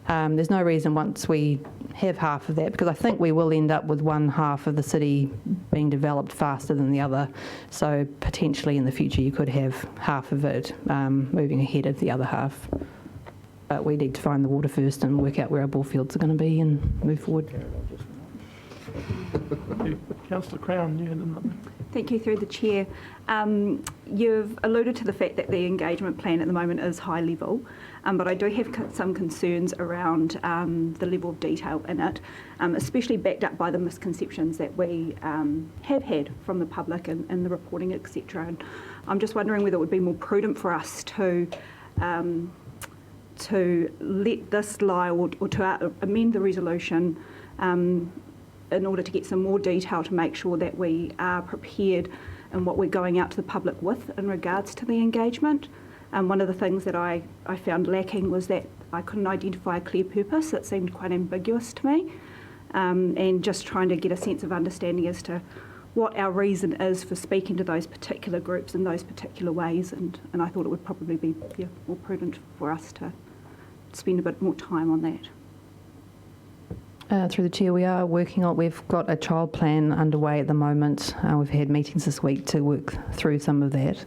There's no reason once we have half of that, because I think we will end up with one half of the city being developed faster than the other. So potentially in the future you could have half of it moving ahead of the other half. But we need to find the water first and work out where our bore fields are going to be and move forward. Councillor Crown, you had another. Thank you, through the chair. You've alluded to the fact that the engagement plan at the moment is high level, but I do have some concerns around the level of detail in it, especially backed up by the misconceptions that we have had from the public and the reporting, etc. And I'm just wondering whether it would be more prudent for us to let this lie or to amend the resolution in order to get some more detail to make sure that we are prepared in what we're going out to the public with in regards to the engagement. One of the things that I found lacking was that I couldn't identify a clear purpose. It seemed quite ambiguous to me, and just trying to get a sense of understanding as to what our reason is for speaking to those particular groups in those particular ways, and I thought it would probably be more prudent for us to spend a bit more time on that. Through the chair, we've got a trial plan underway at the moment. We've had meetings this week to work through some of that.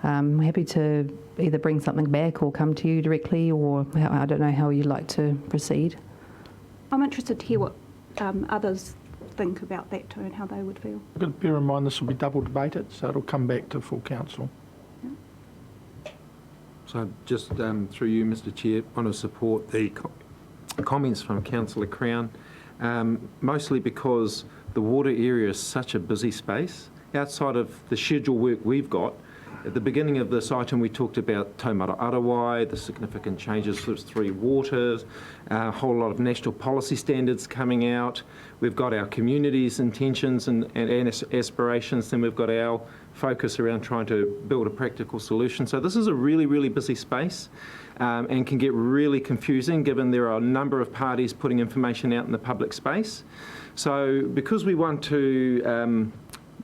I'm happy to either bring something back or come to you directly, or I don't know how you'd like to proceed. I'm interested to hear what others think about that too and how they would feel. I've got to bear in mind this will be double debated, so it'll come back to full council. So just through you, Mr Chair, I want to support the comments from Councillor Crown, mostly because the water area is such a busy space. Outside of the schedule work we've got, at the beginning of this item we talked about Taumata Arawai, the significant changes to three waters, a whole lot of national policy standards coming out. We've got our community's intentions and aspirations, then we've got our focus around trying to build a practical solution. So this is a really, really busy space and can get really confusing given there are a number of parties putting information out in the public space. So because we want to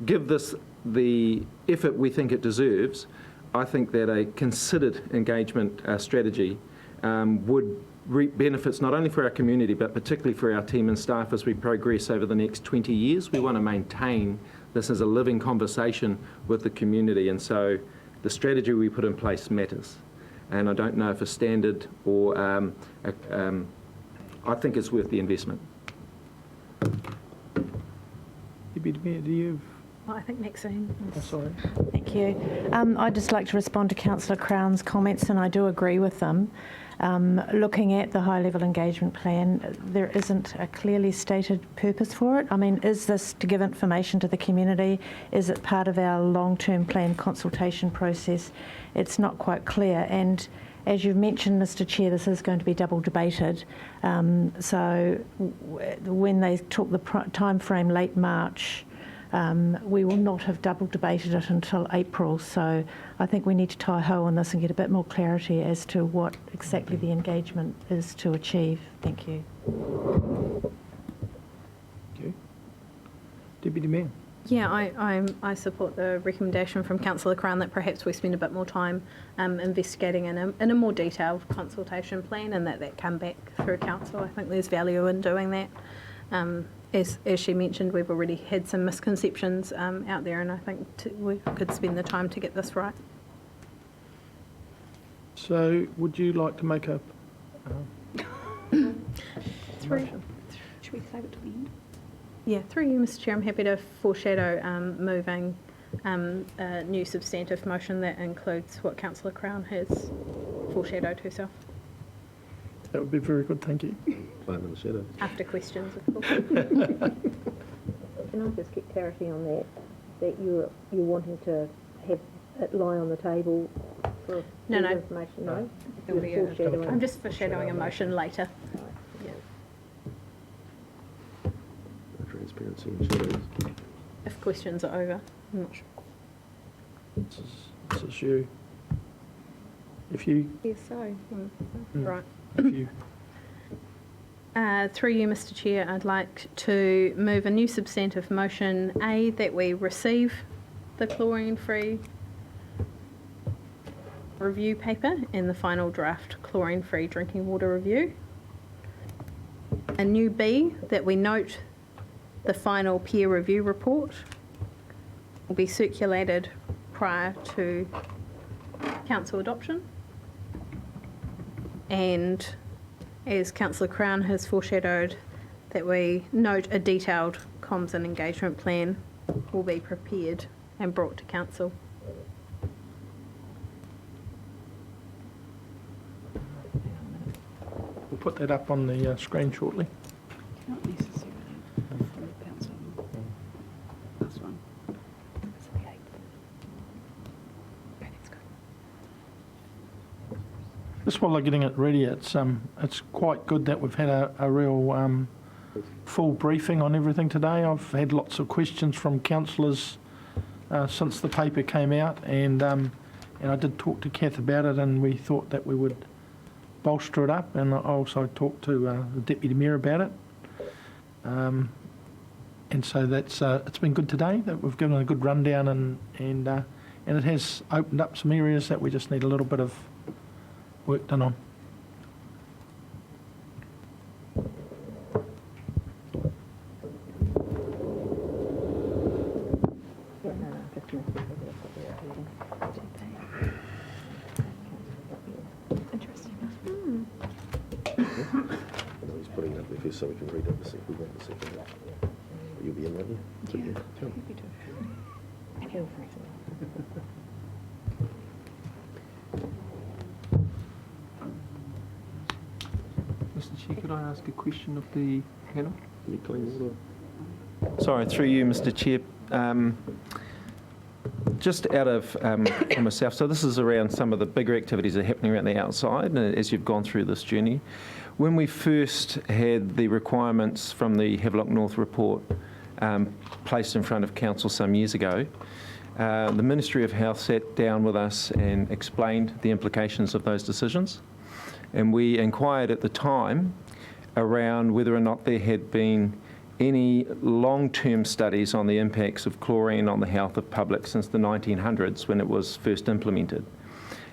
give this the effort we think it deserves, I think that a considered engagement strategy would reap benefits not only for our community but particularly for our team and staff as we progress over the next 20 years. We want to maintain this as a living conversation with the community, and so the strategy we put in place matters. And I don't know if a standard or I think it's worth the investment. Deputy Mayor, do you have... Well, I think Maxine. sorry. Thank you. I'd just like to respond to Councillor Crown's comments, and I do agree with them. Looking at the high-level engagement plan, there isn't a clearly stated purpose for it. I mean, is this to give information to the community? Is it part of our long-term plan consultation process? It's not quite clear. And as you've mentioned, Mr Chair, this is going to be double debated. So when they took the time frame late March, we will not have double debated it until April, so I think we need to tie ho on this and get a bit more clarity as to what exactly the engagement is to achieve. Thank you. Thank you. Deputy Mayor. Yeah, I support the recommendation from Councillor Crown that perhaps we spend a bit more time investigating in a more detailed consultation plan, and that come back through council. I think there's value in doing that. As she mentioned, we've already had some misconceptions out there, and I think we could spend the time to get this right. So would you like to make a motion? Should we save it to the end? Yeah, through you, Mr Chair, I'm happy to foreshadow moving a new substantive motion that includes what Councillor Crown has foreshadowed herself. That would be very good, thank you. Flame in the shadow. After questions, of course. Can I just get clarity on that you're wanting to have it lie on the table for No. information? No? It'll be I'm just foreshadowing a motion later. Yeah. Transparency and shadows. If questions are over, I'm not sure. This is you. If you... Yes, so. Right. If you... Through you, Mr Chair, I'd like to move a new substantive motion, A, that we receive the chlorine-free review paper and the final draft chlorine-free drinking water review. A new B, that we note the final peer review report will be circulated prior to council adoption. And as Councillor Crown has foreshadowed, that we note a detailed comms and engagement plan will be prepared and brought to council. We'll put that up on the screen shortly. Not necessarily from council. This one. Just while they're getting it ready, it's quite good that we've had a real full briefing on everything today. I've had lots of questions from councillors since the paper came out, and I did talk to Kath about it, and we thought that we would bolster it up, and I also talked to the Deputy Mayor about it. And so that's it's been good today that we've given a good rundown, and it has opened up some areas that we just need a little bit of work done on. He's putting it up there first so we can read it the second. You'll be in, won't you? Yeah. Sure. Mr Chair, could I ask a question of the panel? Clean water. Sorry, through you, Mr Chair. Just out of for myself, so this is around some of the bigger activities that are happening around the outside as you've gone through this journey. When we first had the requirements from the Havelock North report placed in front of Council some years ago, the Ministry of Health sat down with us and explained the implications of those decisions. And we inquired at the time around whether or not there had been any long-term studies on the impacts of chlorine on the health of public since the 1900s when it was first implemented.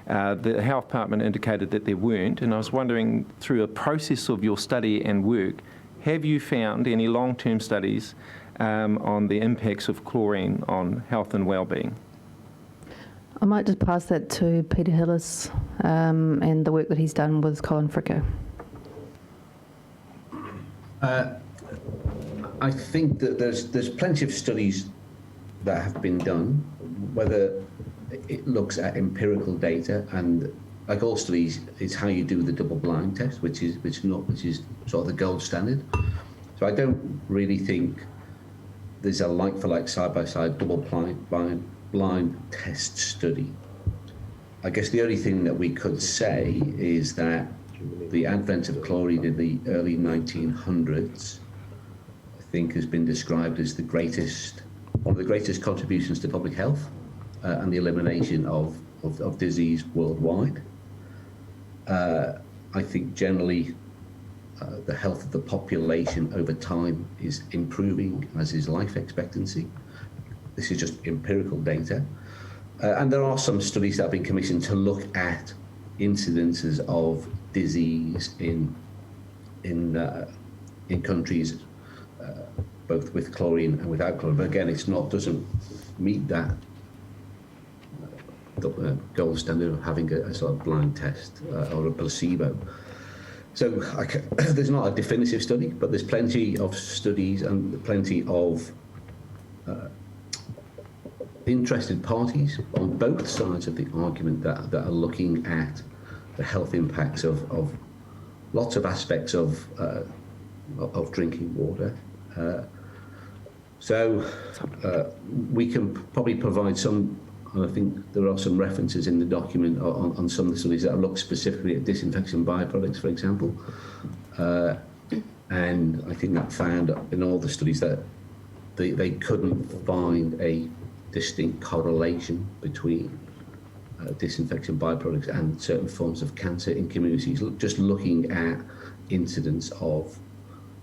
The Health Department indicated that there weren't, and I was wondering, through a process of your study and work, have you found any long-term studies on the impacts of chlorine on health and well-being? I might just pass that to Peter Hillis and the work that he's done with Colin Fricke. I think that there's plenty of studies that have been done, whether it looks at empirical data, and like all studies, it's how you do the double-blind test, which is sort of the gold standard. So I don't really think there's a like-for-like, side-by-side, double-blind test study. I guess the only thing that we could say is that the advent of chlorine in the early 1900s, I think, has been described as one of the greatest contributions to public health and the elimination of disease worldwide. I think generally the health of the population over time is improving, as is life expectancy. This is just empirical data. And there are some studies that have been commissioned to look at incidences of disease in countries both with chlorine and without chlorine. But again, doesn't meet that gold standard of having a sort of blind test or a placebo. So there's not a definitive study, but there's plenty of studies and plenty of interested parties on both sides of the argument that are looking at the health impacts of lots of aspects of drinking water. So we can probably provide some, and I think there are some references in the document on some of the studies that look specifically at disinfection byproducts, for example. And I think that found in all the studies that they couldn't find a distinct correlation between disinfection byproducts and certain forms of cancer in communities. Just looking at incidence of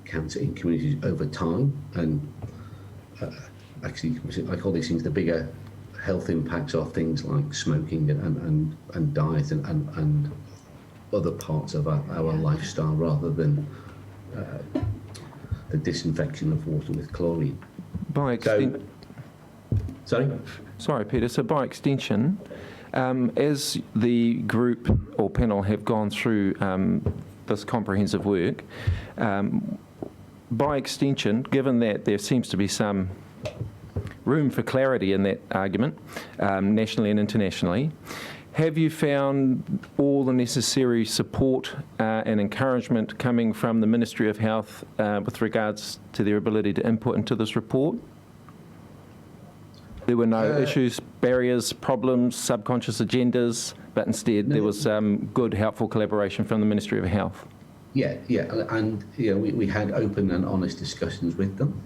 cancer in communities over time, and actually I call these things the bigger health impacts are things like smoking and diet and other parts of our lifestyle, rather than the disinfection of water with chlorine. Sorry, Peter. So by extension, as the group or panel have gone through this comprehensive work, by extension, given that there seems to be some room for clarity in that argument, nationally and internationally, have you found all the necessary support and encouragement coming from the Ministry of Health with regards to their ability to input into this report? There were no issues, barriers, problems, subconscious agendas, but instead there was good, helpful collaboration from the Ministry of Health. Yeah, and we had open and honest discussions with them.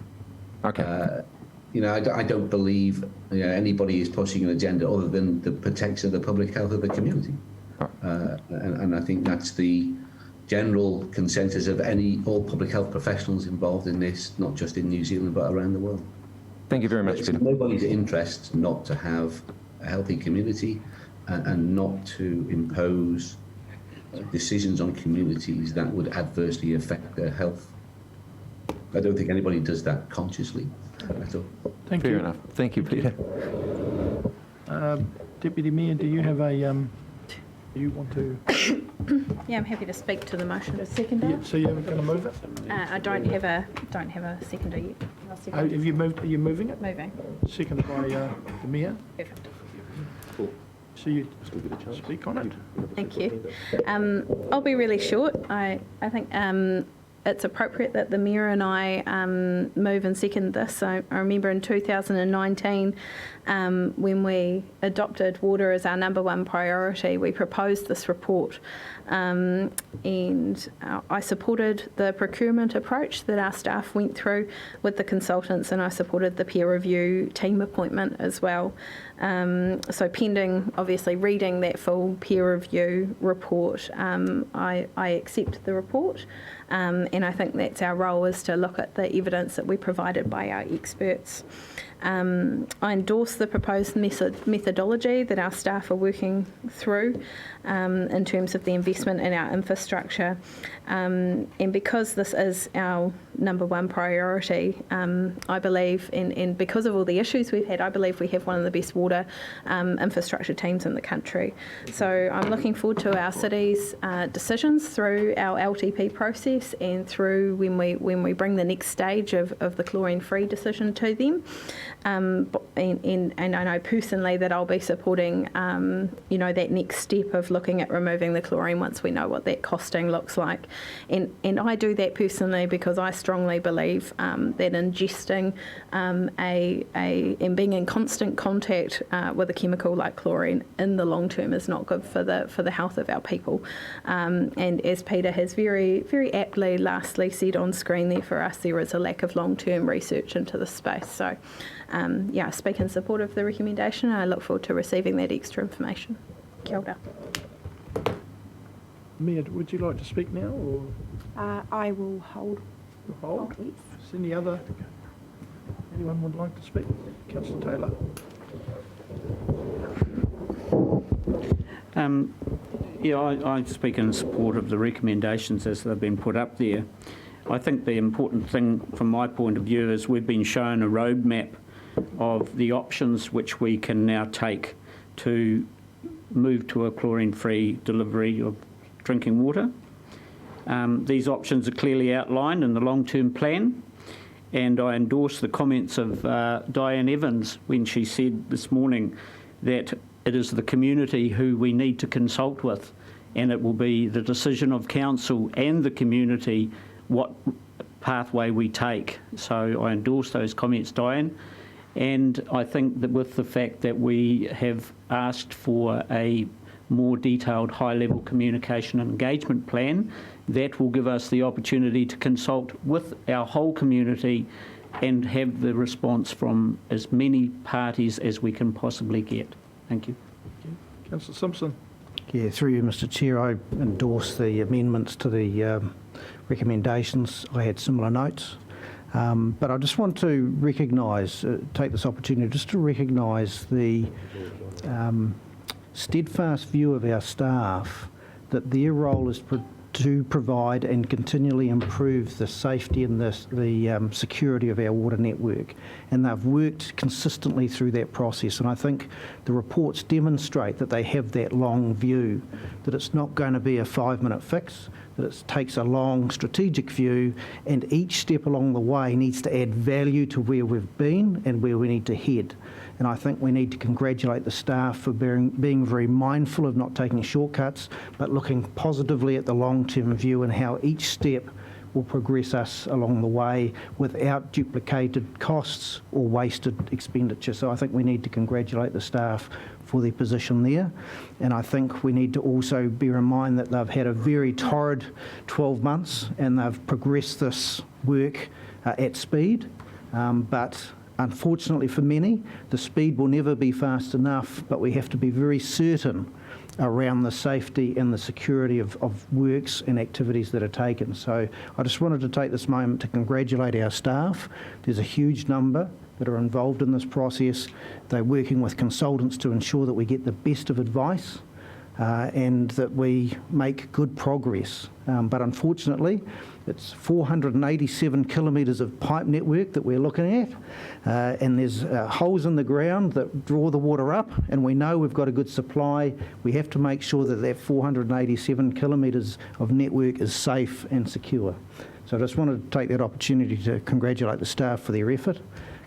Okay. I don't believe anybody is pushing an agenda other than the protection of the public health of the community. And I think that's the general consensus of all public health professionals involved in this, not just in New Zealand, but around the world. Thank you very much, It's Peter. nobody's interest not to have a healthy community and not to impose decisions on communities that would adversely affect their health. I don't think anybody does that consciously at all. Thank Fair you. enough. Thank you, Peter. Deputy Mayor, do you have a, do you want to? Yeah, I'm happy to speak to the motion. So you're going to move it? I don't have a seconder yet. I'll second. Have you moved? Are you moving it? Moving. Seconded by the Mayor. Perfect. Cool. So you speak on it. Thank you. I'll be really short. I think it's appropriate that the Mayor and I move and second this. I remember in 2019 when we adopted water as our number one priority, we proposed this report and I supported the procurement approach that our staff went through with the consultants, and I supported the peer review team appointment as well. So pending, obviously, reading that full peer review report, I accept the report, and I think that's our role, is to look at the evidence that we provided by our experts. I endorse the proposed methodology that our staff are working through in terms of the investment in our infrastructure. And because this is our number one priority, I believe, and because of all the issues we've had, I believe we have one of the best water infrastructure teams in the country. So I'm looking forward to our city's decisions through our LTP process and through when we bring the next stage of the chlorine-free decision to them. And I know personally that I'll be supporting, that next step of looking at removing the chlorine once we know what that costing looks like. And I do that personally because I strongly believe that ingesting and being in constant contact with a chemical like chlorine in the long term is not good for the health of our people. And as Peter has very, very aptly lastly said on screen there for us, there is a lack of long-term research into this space. So I speak in support of the recommendation, and I look forward to receiving that extra information. Kia ora. Mia, would you like to speak now, or I will hold. Hold. Yes. Is anyone would like to speak? Councillor Taylor. I speak in support of the recommendations as they've been put up there. I think the important thing from my point of view is we've been shown a roadmap of the options which we can now take to move to a chlorine-free delivery of drinking water. These options are clearly outlined in the long-term plan, and I endorse the comments of Diane Evans when she said this morning that it is the community who we need to consult with, and it will be the decision of council and the community what pathway we take. So I endorse those comments, Diane. And I think that with the fact that we have asked for a more detailed high-level communication and engagement plan, that will give us the opportunity to consult with our whole community and have the response from as many parties as we can possibly get. Thank you. Councillor Simpson. Yeah, through you, Mr Chair, I endorse the amendments to the recommendations. I had similar notes. But I just want to recognise, take this opportunity just to recognise the steadfast view of our staff that their role is to provide and continually improve the safety and the security of our water network. And they've worked consistently through that process. And I think the reports demonstrate that they have that long view, that it's not going to be a 5-minute fix, that it takes a long strategic view, and each step along the way needs to add value to where we've been and where we need to head. And I think we need to congratulate the staff for being very mindful of not taking shortcuts, but looking positively at the long-term view and how each step will progress us along the way without duplicated costs or wasted expenditure. So I think we need to congratulate the staff for their position there. And I think we need to also bear in mind that they've had a very torrid 12 months and they've progressed this work at speed. But unfortunately for many, the speed will never be fast enough, but we have to be very certain around the safety and the security of works and activities that are taken. So I just wanted to take this moment to congratulate our staff. There's a huge number that are involved in this process. They're working with consultants to ensure that we get the best of advice and that we make good progress. But unfortunately, it's 487 kilometres of pipe network that we're looking at, and there's holes in the ground that draw the water up, and we know we've got a good supply. We have to make sure that that 487 kilometres of network is safe and secure. So I just wanted to take that opportunity to congratulate the staff for their effort,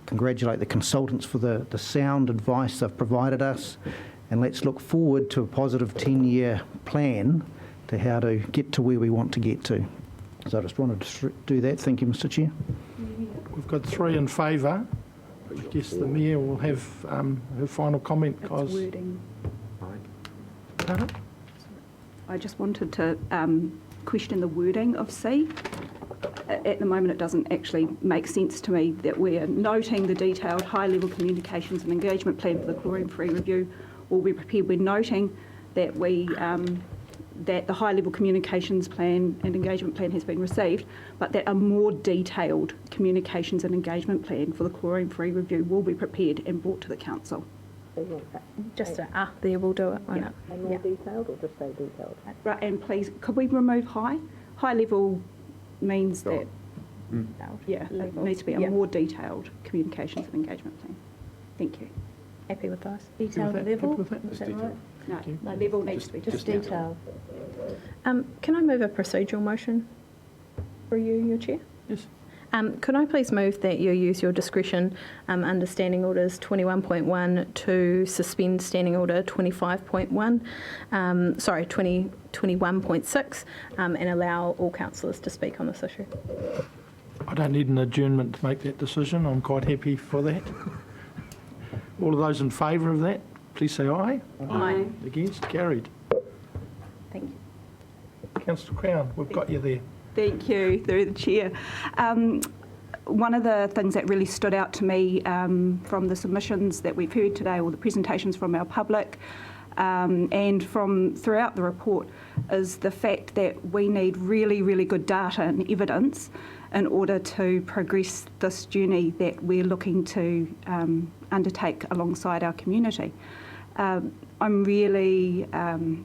congratulate the consultants for the sound advice they've provided us, and let's look forward to a positive 10-year plan to how to get to where we want to get to. So I just wanted to do that. Thank you, Mr. Chair. We've got 3 in favour. I guess the Mayor will have her final comment. It's 'cause- wording. Pardon? I just wanted to question the wording of C. At the moment, it doesn't actually make sense to me that we're noting the detailed high-level communications and engagement plan for the chlorine-free review will be prepared. We're noting that that the high-level communications plan and engagement plan has been received, but that a more detailed communications and engagement plan for the chlorine-free review will be prepared and brought to the council. Just there, we'll do it. Yeah. And more detailed or just say detailed? Right, and please, could we remove high? High level means that, yeah, it needs to be a more detailed communications and engagement plan. Thank you. Happy with those? Detailed level? Happy with that? Is that right? No, level needs to be Just detailed. Can I move a procedural motion for you, your chair? Yes. Could I please move that you use your discretion under Standing Orders 21.1 to suspend Standing Order 21.6 and allow all councillors to speak on this issue? I don't need an adjournment to make that decision. I'm quite happy for that. All of those in favour of that, please say aye. Aye. Against? Carried. Thank you. Councillor Crown, we've got you there. Thank you, through the chair. One of the things that really stood out to me from the submissions that we've heard today, or the presentations from our public, and from throughout the report, is the fact that we need really, really good data and evidence in order to progress this journey that we're looking to undertake alongside our community. I'm really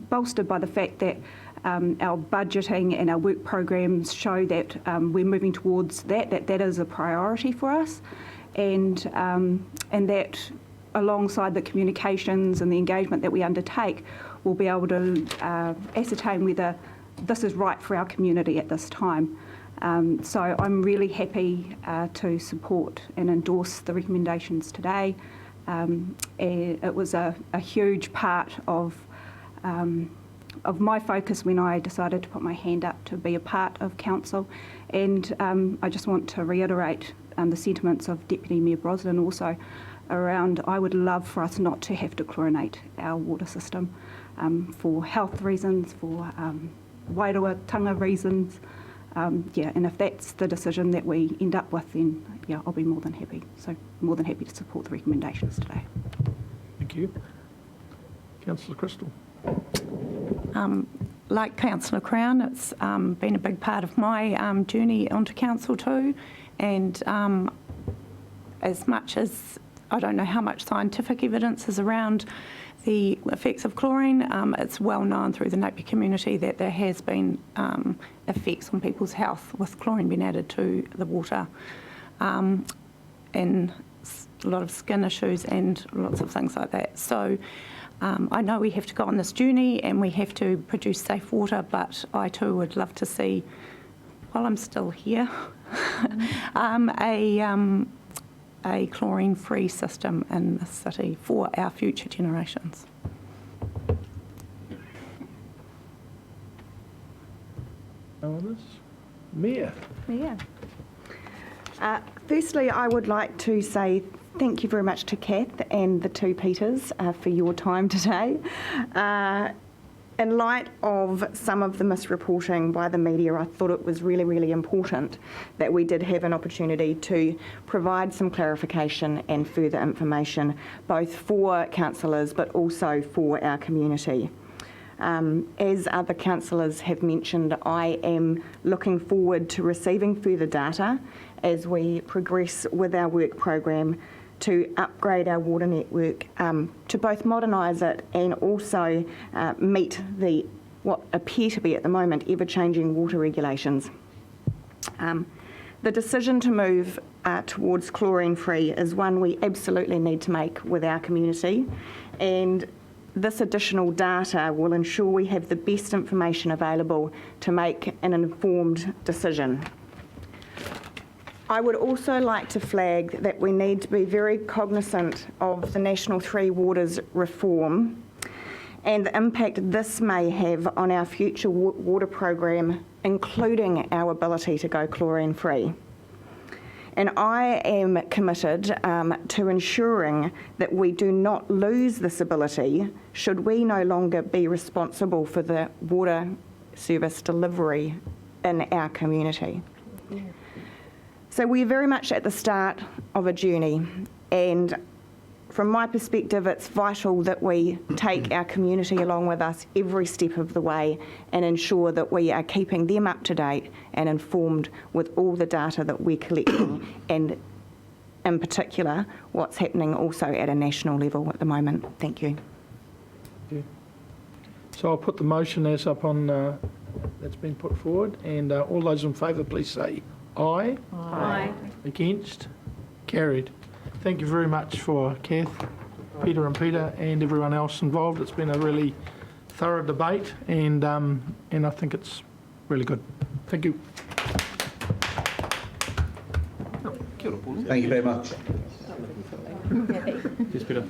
bolstered by the fact that our budgeting and our work programs show that we're moving towards that is a priority for us, and that alongside the communications and the engagement that we undertake, we'll be able to ascertain whether this is right for our community at this time. So I'm really happy to support and endorse the recommendations today. It was a huge part of my focus when I decided to put my hand up to be a part of council, and I just want to reiterate the sentiments of Deputy Mayor Brosnan also around, I would love for us not to have to chlorinate our water system for health reasons, for Wairoatanga reasons. And if that's the decision that we end up with, then I'll be more than happy. So more than happy to support the recommendations today. Thank you. Councillor Crystal. Like Councillor Crown, it's been a big part of my journey onto council too, and as much as I don't know how much scientific evidence is around the effects of chlorine, it's well known through the Napier community that there has been effects on people's health with chlorine being added to the water, and a lot of skin issues and lots of things like that. So I know we have to go on this journey and we have to produce safe water, but I too would love to see, while I'm still here, a chlorine-free system in the city for our future generations. No others? Mayor. Firstly, I would like to say thank you very much to Kath and the two Peters for your time today. In light of some of the misreporting by the media, I thought it was really, really important that we did have an opportunity to provide some clarification and further information, both for councillors but also for our community. As other councillors have mentioned, I am looking forward to receiving further data as we progress with our work program to upgrade our water network, to both modernise it and also meet what appear to be at the moment ever-changing water regulations. The decision to move towards chlorine-free is one we absolutely need to make with our community, and this additional data will ensure we have the best information available to make an informed decision. I would also like to flag that we need to be very cognisant of the National Three Waters reform and the impact this may have on our future water program, including our ability to go chlorine-free. And I am committed to ensuring that we do not lose this ability should we no longer be responsible for the water service delivery in our community. So we're very much at the start of a journey, and from my perspective, it's vital that we take our community along with us every step of the way and ensure that we are keeping them up to date and informed with all the data that we're collecting, and in particular, what's happening also at a national level at the moment. Thank you. So I'll put the motion as up on, that's been put forward, and all those in favour, please say aye. Aye. Against? Carried. Thank you very much for Kath, Peter and everyone else involved. It's been a really thorough debate, and I think it's really good. Thank you. Thank you very much. Yes, Peter.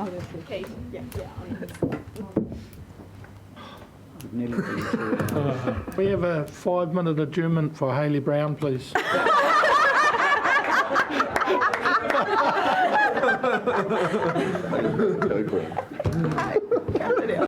We have a 5-minute adjournment for Hayley Brown, please. Go, Greg.